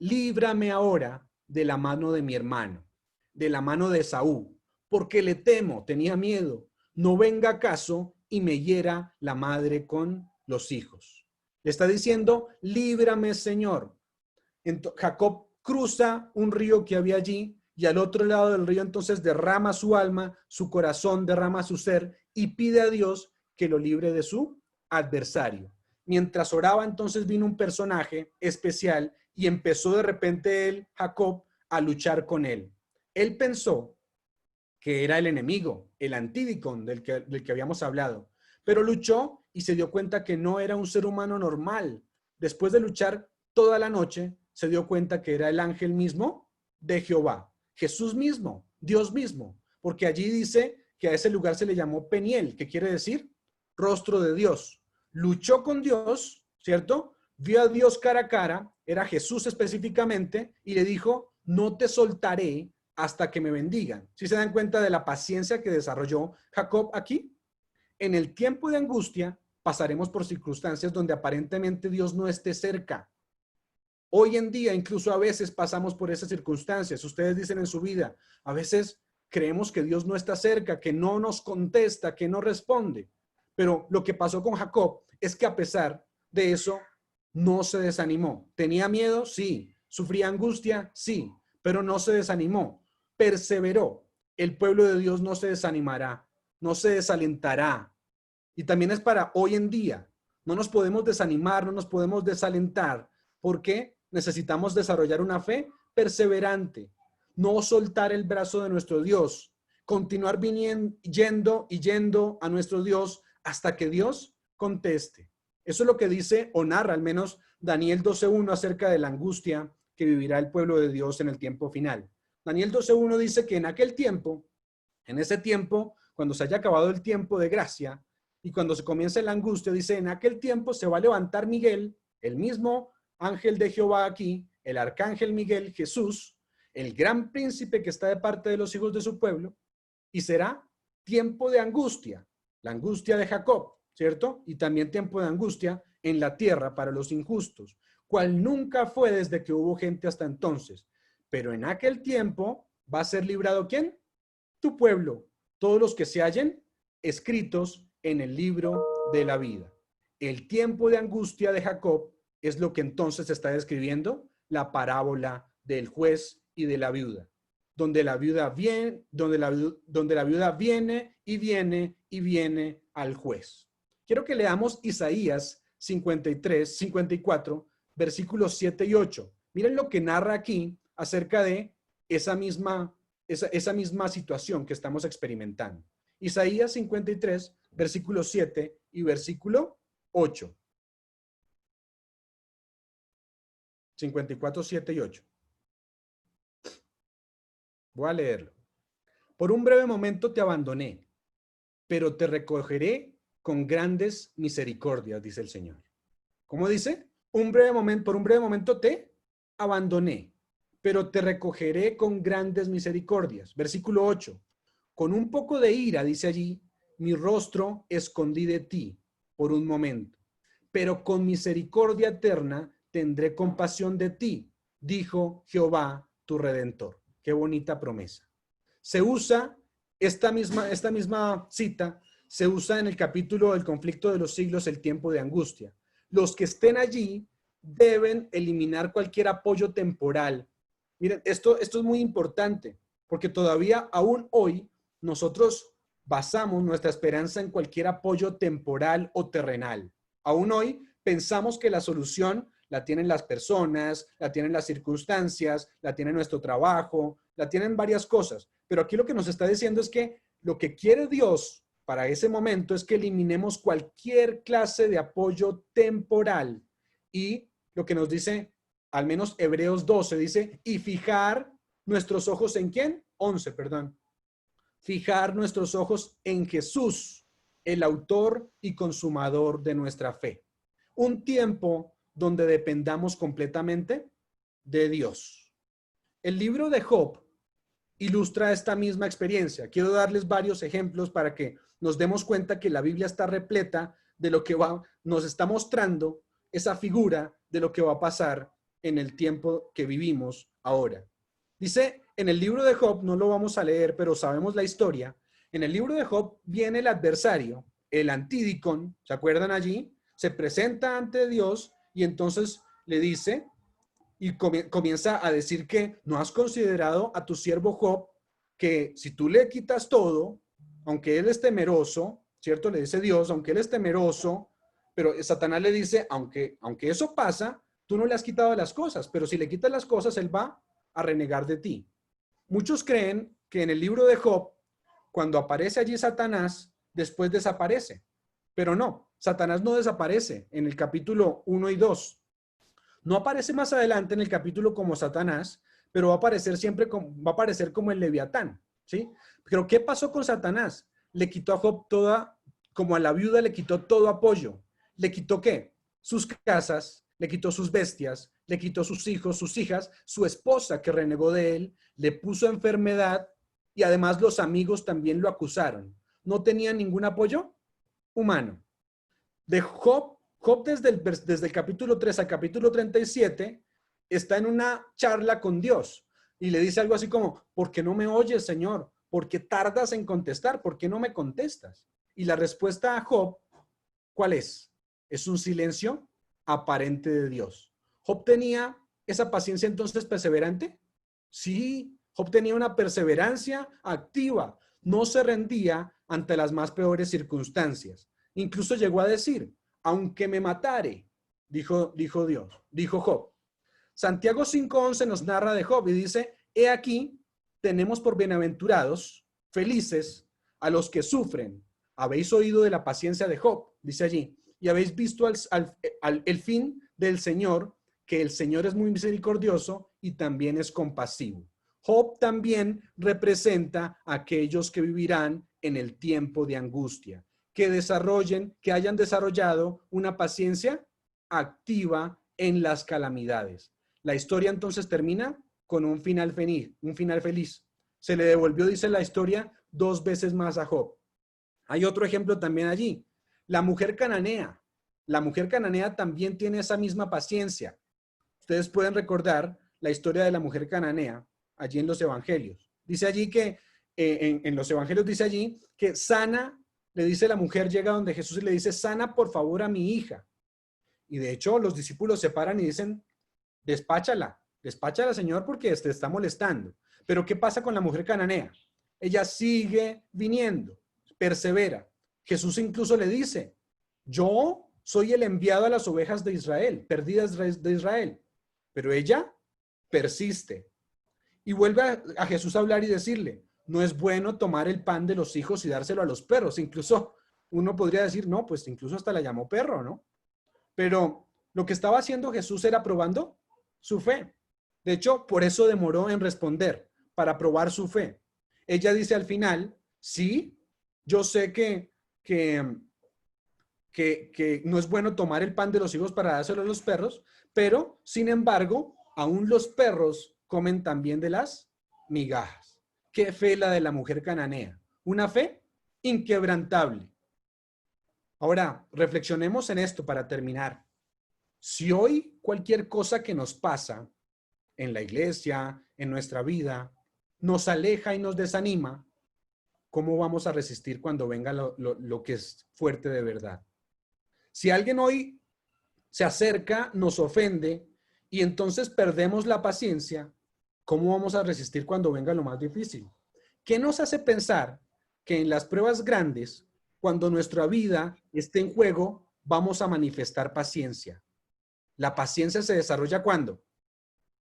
líbrame ahora de la mano de mi hermano, de la mano de Esaú, porque le temo, tenía miedo, no venga acaso y me hiera la madre con los hijos. Le está diciendo, líbrame, Señor. Jacob cruza un río que había allí y al otro lado del río entonces derrama su alma, su corazón, derrama su ser y pide a Dios que lo libre de su adversario. Mientras oraba entonces vino un personaje especial y empezó de repente Jacob, a luchar con él. Él pensó que era el enemigo, el Antídicon del que habíamos hablado, pero luchó y se dio cuenta que no era un ser humano normal. Después de luchar toda la noche, se dio cuenta que era el ángel mismo de Jehová, Jesús mismo, Dios mismo, porque allí dice que a ese lugar se le llamó Peniel, que quiere decir rostro de Dios. Luchó con Dios, ¿cierto? Vio a Dios cara a cara, era Jesús específicamente, y le dijo, no te soltaré hasta que me bendigan. ¿Sí se dan cuenta de la paciencia que desarrolló Jacob aquí? En el tiempo de angustia pasaremos por circunstancias donde aparentemente Dios no esté cerca. Hoy en día, incluso a veces pasamos por esas circunstancias. Ustedes dicen en su vida, a veces creemos que Dios no está cerca, que no nos contesta, que no responde. Pero lo que pasó con Jacob es que a pesar de eso, no se desanimó. ¿Tenía miedo? Sí. ¿Sufría angustia? Sí. Pero no se desanimó. Perseveró. El pueblo de Dios no se desanimará, no se desalentará. Y también es para hoy en día. No nos podemos desanimar, no nos podemos desalentar. ¿Por qué? Necesitamos desarrollar una fe perseverante. No soltar el brazo de nuestro Dios. Continuar yendo a nuestro Dios hasta que Dios conteste. Eso es lo que dice o narra al menos Daniel 12:1 acerca de la angustia que vivirá el pueblo de Dios en el tiempo final. Daniel 12:1 dice que en aquel tiempo, en ese tiempo, cuando se haya acabado el tiempo de gracia y cuando se comience la angustia, dice, en aquel tiempo se va a levantar Miguel, el mismo ángel de Jehová aquí, el arcángel Miguel, Jesús, el gran príncipe que está de parte de los hijos de su pueblo, y será tiempo de angustia, la angustia de Jacob, ¿cierto? Y también tiempo de angustia en la tierra para los injustos, cual nunca fue desde que hubo gente hasta entonces. Pero en aquel tiempo va a ser librado ¿quién? Tu pueblo, todos los que se hallen escritos en el libro de la vida. El tiempo de angustia de Jacob es lo que entonces está describiendo la parábola del juez y de la viuda, donde la viuda viene, donde la viuda viene y viene y viene al juez. Quiero que leamos Isaías 54, versículos 7 y 8. Miren lo que narra aquí acerca de esa misma situación que estamos experimentando. Isaías 53, versículo 7 y versículo 8. 54, 7 y 8. Voy a leerlo. Por un breve momento te abandoné, pero te recogeré con grandes misericordias, dice el Señor. ¿Cómo dice? Por un breve momento te abandoné, pero te recogeré con grandes misericordias. Versículo 8. Con un poco de ira, dice allí, mi rostro escondí de ti por un momento, pero con misericordia eterna tendré compasión de ti, dijo Jehová tu Redentor. Qué bonita promesa. Se usa esta misma cita, se usa en el capítulo del conflicto de los siglos, el tiempo de angustia. Los que estén allí deben eliminar cualquier apoyo temporal. Miren, esto es muy importante, porque todavía aún hoy nosotros basamos nuestra esperanza en cualquier apoyo temporal o terrenal. Aún hoy pensamos que la solución la tienen las personas, la tienen las circunstancias, la tiene nuestro trabajo, la tienen varias cosas. Pero aquí lo que nos está diciendo es que lo que quiere Dios para ese momento es que eliminemos cualquier clase de apoyo temporal. Y lo que nos dice, al menos Hebreos 12, dice, y fijar nuestros ojos en ¿quién? 11, perdón. Fijar nuestros ojos en Jesús, el autor y consumador de nuestra fe. Un tiempo donde dependamos completamente de Dios. El libro de Job ilustra esta misma experiencia. Quiero darles varios ejemplos para que nos demos cuenta que la Biblia está repleta de lo que nos está mostrando esa figura de lo que va a pasar en el tiempo que vivimos ahora. Dice en el libro de Job, no lo vamos a leer, pero sabemos la historia. En el libro de Job viene el adversario, el Antidicón, ¿se acuerdan allí? Se presenta ante Dios y entonces le dice y comienza a decir que no has considerado a tu siervo Job, que si tú le quitas todo, aunque él es temeroso, ¿cierto? Le dice Dios, aunque él es temeroso, pero Satanás le dice, aunque eso pasa, tú no le has quitado las cosas, pero si le quitas las cosas, él va a renegar de ti. Muchos creen que en el libro de Job, cuando aparece allí Satanás, después desaparece, pero no, Satanás no desaparece en el capítulo 1 y 2. No aparece más adelante en el capítulo como Satanás, pero va a aparecer siempre va a aparecer como el Leviatán, ¿sí? Pero ¿qué pasó con Satanás? Le quitó a Job como a la viuda le quitó todo apoyo. ¿Le quitó qué? Sus casas, le quitó sus bestias, le quitó sus hijos, sus hijas, su esposa que renegó de él, le puso enfermedad y además los amigos también lo acusaron. No tenía ningún apoyo humano. De Job desde el capítulo 3 al capítulo 37 está en una charla con Dios y le dice algo así como, ¿por qué no me oyes, Señor? ¿Por qué tardas en contestar? ¿Por qué no me contestas? Y la respuesta a Job, ¿cuál es? Es un silencio aparente de Dios. ¿Job tenía esa paciencia entonces perseverante? Sí, Job tenía una perseverancia activa. No se rendía ante las más peores circunstancias. Incluso llegó a decir, aunque me matare, dijo Job. Santiago 5:11 nos narra de Job y dice, he aquí, tenemos por bienaventurados, felices, a los que sufren. Habéis oído de la paciencia de Job, dice allí, y habéis visto el fin del Señor, que el Señor es muy misericordioso y también es compasivo. Job también representa a aquellos que vivirán en el tiempo de angustia, que hayan desarrollado una paciencia activa en las calamidades. La historia entonces termina con un final feliz. Se le devolvió, dice la historia, 2 veces más a Job. Hay otro ejemplo también allí. La mujer cananea. La mujer cananea también tiene esa misma paciencia. Ustedes pueden recordar la historia de la mujer cananea allí en los evangelios. Dice allí que, en los evangelios dice allí que sana, le dice la mujer, llega donde Jesús y le dice, sana por favor a mi hija. Y de hecho los discípulos se paran y dicen, despáchala, Señor, porque te está molestando. Pero ¿qué pasa con la mujer cananea? Ella sigue viniendo, persevera. Jesús incluso le dice, yo soy el enviado a las ovejas de Israel, perdidas de Israel. Pero ella persiste. Y vuelve a Jesús a hablar y decirle, no es bueno tomar el pan de los hijos y dárselo a los perros. Incluso uno podría decir, no, pues incluso hasta la llamó perro, ¿no? Pero lo que estaba haciendo Jesús era probando su fe. De hecho, por eso demoró en responder, para probar su fe. Ella dice al final, sí, yo sé que no es bueno tomar el pan de los hijos para dárselo a los perros, pero, sin embargo, aún los perros comen también de las migajas. ¿Qué fe la de la mujer cananea? Una fe inquebrantable. Ahora, reflexionemos en esto para terminar. Si hoy cualquier cosa que nos pasa en la iglesia, en nuestra vida, nos aleja y nos desanima, ¿cómo vamos a resistir cuando venga lo que es fuerte de verdad? Si alguien hoy se acerca, nos ofende y entonces perdemos la paciencia, ¿cómo vamos a resistir cuando venga lo más difícil? ¿Qué nos hace pensar que en las pruebas grandes, cuando nuestra vida esté en juego, vamos a manifestar paciencia? La paciencia se desarrolla ¿cuándo?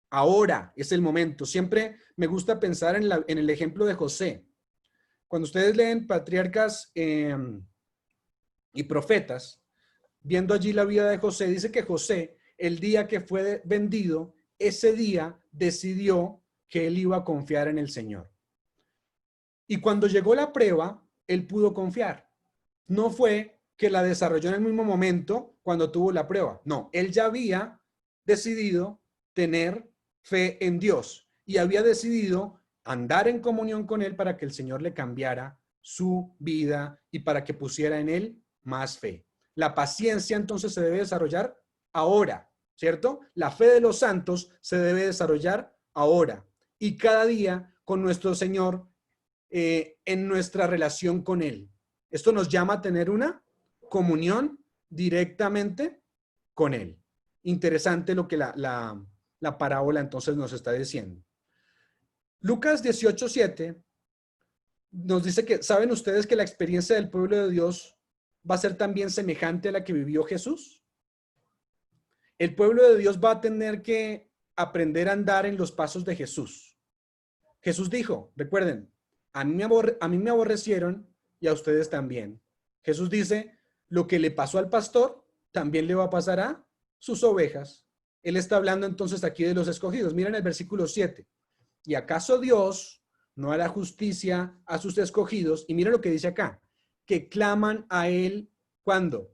Ahora es el momento. Siempre me gusta pensar en el ejemplo de José. Cuando ustedes leen Patriarcas y Profetas, viendo allí la vida de José, dice que José, el día que fue vendido, ese día decidió que él iba a confiar en el Señor. Y cuando llegó la prueba, él pudo confiar. No fue que la desarrolló en el mismo momento cuando tuvo la prueba. No, él ya había decidido tener fe en Dios y había decidido andar en comunión con él para que el Señor le cambiara su vida y para que pusiera en él más fe. La paciencia entonces se debe desarrollar ahora, ¿cierto? La fe de los santos se debe desarrollar ahora y cada día con nuestro Señor en nuestra relación con él. Esto nos llama a tener una comunión directamente con él. Interesante lo que la parábola entonces nos está diciendo. Lucas 18:7 nos dice que, ¿saben ustedes que la experiencia del pueblo de Dios va a ser también semejante a la que vivió Jesús? El pueblo de Dios va a tener que aprender a andar en los pasos de Jesús. Jesús dijo, recuerden, a mí me aborrecieron y a ustedes también. Jesús dice, lo que le pasó al pastor, también le va a pasar a sus ovejas. Él está hablando entonces aquí de los escogidos. Miren el versículo 7. ¿Y acaso Dios no hará justicia a sus escogidos? Y miren lo que dice acá, que claman a él, ¿cuándo?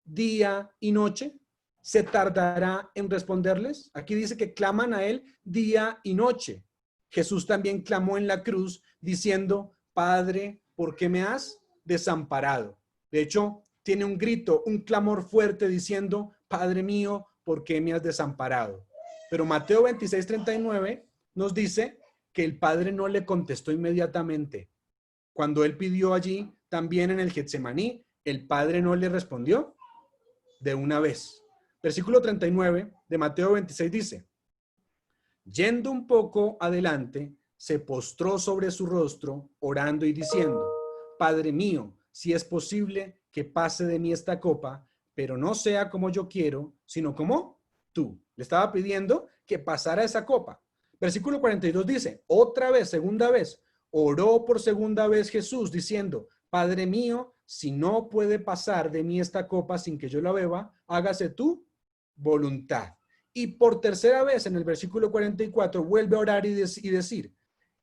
Día y noche. ¿Se tardará en responderles? Aquí dice que claman a él día y noche. Jesús también clamó en la cruz diciendo, Padre, ¿por qué me has desamparado? De hecho, tiene un grito, un clamor fuerte diciendo, Padre mío, ¿por qué me has desamparado? Pero Mateo 26:39 nos dice que el Padre no le contestó inmediatamente. Cuando él pidió allí, también en el Getsemaní, el Padre no le respondió de una vez. Versículo 39 de Mateo 26 dice, yendo un poco adelante, se postró sobre su rostro, orando y diciendo, Padre mío, si es posible que pase de mí esta copa, pero no sea como yo quiero, sino como tú. Le estaba pidiendo que pasara esa copa. Versículo 42 dice, otra vez, segunda vez, oró por segunda vez Jesús diciendo, Padre mío, si no puede pasar de mí esta copa sin que yo la beba, hágase tu voluntad. Y por tercera vez en el versículo 44 vuelve a orar y decir,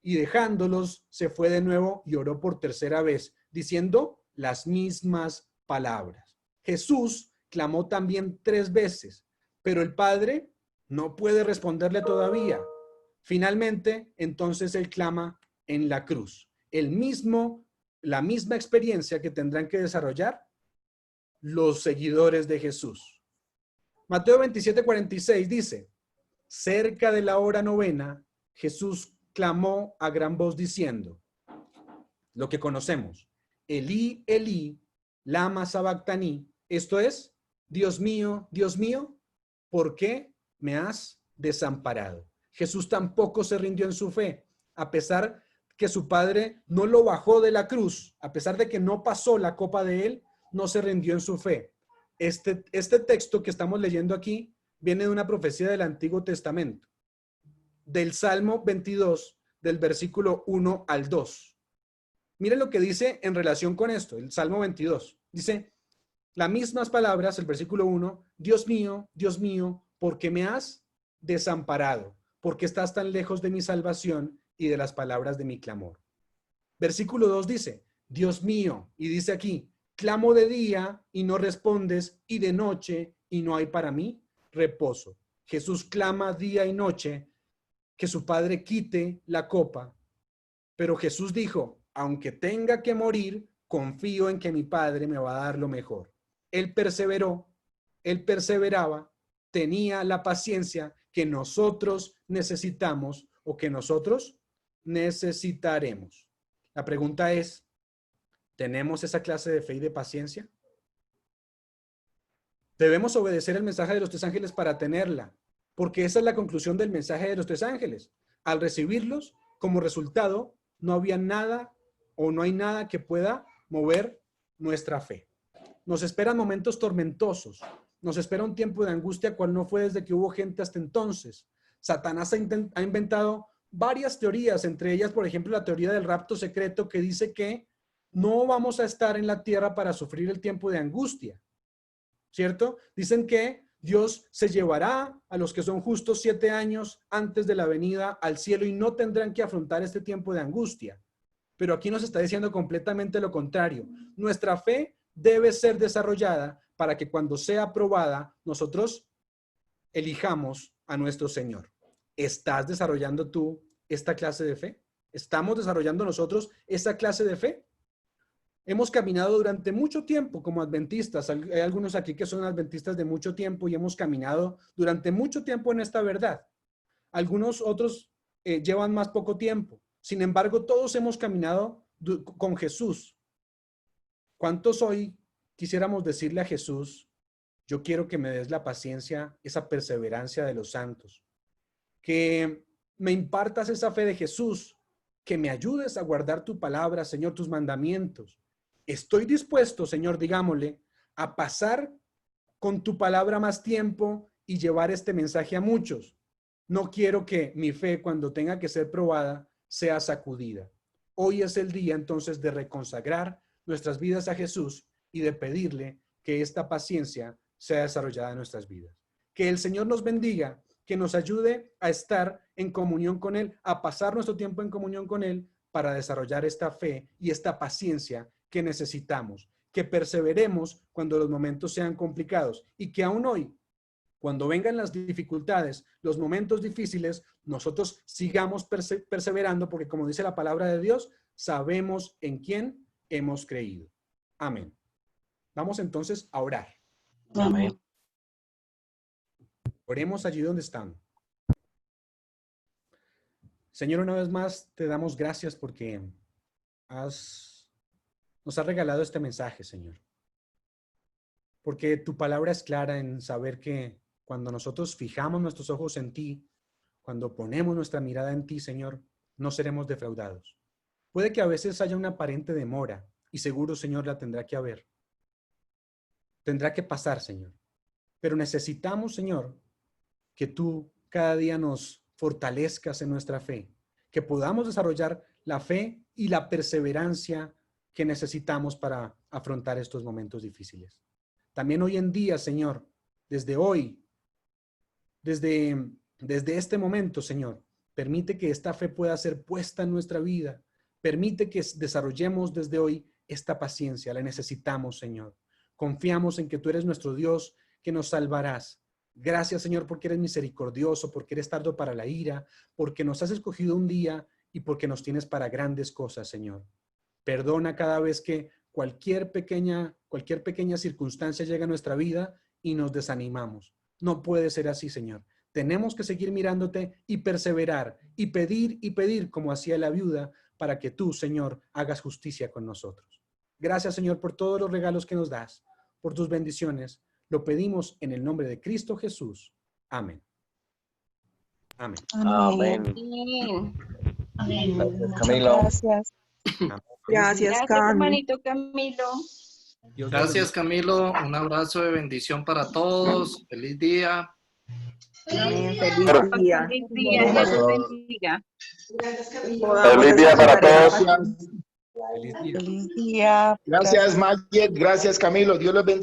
y dejándolos se fue de nuevo y oró por tercera vez, diciendo las mismas palabras. Jesús clamó también 3 veces, pero el Padre no puede responderle todavía. Finalmente, entonces él clama en la cruz. La misma experiencia que tendrán que desarrollar los seguidores de Jesús. Mateo 27:46 dice, cerca de la hora novena, Jesús clamó a gran voz diciendo, lo que conocemos, Elí, Elí, lama sabactaní, esto es, Dios mío, ¿por qué me has desamparado? Jesús tampoco se rindió en su fe, a pesar que su Padre no lo bajó de la cruz, a pesar de que no pasó la copa de él, no se rindió en su fe. Este texto que estamos leyendo aquí viene de una profecía del Antiguo Testamento, del Salmo 22, del versículo 1 al 2. Miren lo que dice en relación con esto, el Salmo 22. Dice, las mismas palabras, el versículo 1, Dios mío, ¿por qué me has desamparado? ¿Por qué estás tan lejos de mi salvación y de las palabras de mi clamor? Versículo 2 dice, Dios mío, y dice aquí, clamo de día y no respondes, y de noche y no hay para mí reposo. Jesús clama día y noche que su Padre quite la copa, pero Jesús dijo, aunque tenga que morir, confío en que mi Padre me va a dar lo mejor. Él perseveraba, tenía la paciencia que nosotros necesitamos o que nosotros necesitaremos. La pregunta es, ¿tenemos esa clase de fe y de paciencia? Debemos obedecer el mensaje de los tres ángeles para tenerla, porque esa es la conclusión del mensaje de los tres ángeles. Al recibirlos, como resultado, no había nada o no hay nada que pueda mover nuestra fe. Nos esperan momentos tormentosos, nos espera un tiempo de angustia cual no fue desde que hubo gente hasta entonces. Satanás ha inventado varias teorías, entre ellas, por ejemplo, la teoría del rapto secreto que dice que no vamos a estar en la tierra para sufrir el tiempo de angustia, ¿cierto? Dicen que Dios se llevará a los que son justos 7 años antes de la venida al cielo y no tendrán que afrontar este tiempo de angustia. Pero aquí nos está diciendo completamente lo contrario. Nuestra fe debe ser desarrollada para que cuando sea aprobada, nosotros elijamos a nuestro Señor. ¿Estás desarrollando tú esta clase de fe? ¿Estamos desarrollando nosotros esta clase de fe? Hemos caminado durante mucho tiempo como adventistas. Hay algunos aquí que son adventistas de mucho tiempo y hemos caminado durante mucho tiempo en esta verdad. Algunos otros llevan más poco tiempo. Sin embargo, todos hemos caminado con Jesús. ¿Cuántos hoy quisiéramos decirle a Jesús, yo quiero que me des la paciencia, esa perseverancia de los santos, que me impartas esa fe de Jesús, que me ayudes a guardar tu palabra, Señor, tus mandamientos? Estoy dispuesto, Señor, digámosle, a pasar con tu palabra más tiempo y llevar este mensaje a muchos. No quiero que mi fe, cuando tenga que ser probada, sea sacudida. Hoy es el día entonces de reconsagrar nuestras vidas a Jesús y de pedirle que esta paciencia sea desarrollada en nuestras vidas. Que el Señor nos bendiga, que nos ayude a estar en comunión con Él, a pasar nuestro tiempo en comunión con Él para desarrollar esta fe y esta paciencia que necesitamos. Que perseveremos cuando los momentos sean complicados y que aún hoy, cuando vengan las dificultades, los momentos difíciles, nosotros sigamos perseverando porque, como dice la palabra de Dios, sabemos en quién hemos creído. Amén. Vamos entonces a orar. Amén. Oremos allí donde están. Señor, una vez más te damos gracias porque nos has regalado este mensaje, Señor. Porque tu palabra es clara en saber que cuando nosotros fijamos nuestros ojos en ti, cuando ponemos nuestra mirada en ti, Señor, no seremos defraudados. Puede que a veces haya una aparente demora y seguro, Señor, la tendrá que haber. Tendrá que pasar, Señor. Pero necesitamos, Señor, que tú cada día nos fortalezcas en nuestra fe, que podamos desarrollar la fe y la perseverancia que necesitamos para afrontar estos momentos difíciles. También hoy en día, Señor, desde hoy, desde este momento, Señor, permite que esta fe pueda ser puesta en nuestra vida. Permite que desarrollemos desde hoy esta paciencia. La necesitamos, Señor. Confiamos en que tú eres nuestro Dios, que nos salvarás. Gracias, Señor, porque eres misericordioso, porque eres tardo para la ira, porque nos has escogido un día y porque nos tienes para grandes cosas, Señor. Perdona cada vez que cualquier pequeña circunstancia llega a nuestra vida y nos desanimamos. No puede ser así, Señor. Tenemos que seguir mirándote y perseverar y pedir como hacía la viuda para que tú, Señor, hagas justicia con nosotros. Gracias, Señor, por todos los regalos que nos das, por tus bendiciones. Lo pedimos en el nombre de Cristo Jesús. Amén. Amén. Amén. Amén. Gracias, Camilo. Gracias, Gracias, Cami. hermanito Camilo. Gracias, Camilo. Un abrazo de bendición para todos. Feliz día. Amén. Feliz día. Feliz día, Dios los bendiga. Feliz día para todos. Feliz día. Gracias, Magic. Gracias, Camilo. Dios los bendiga.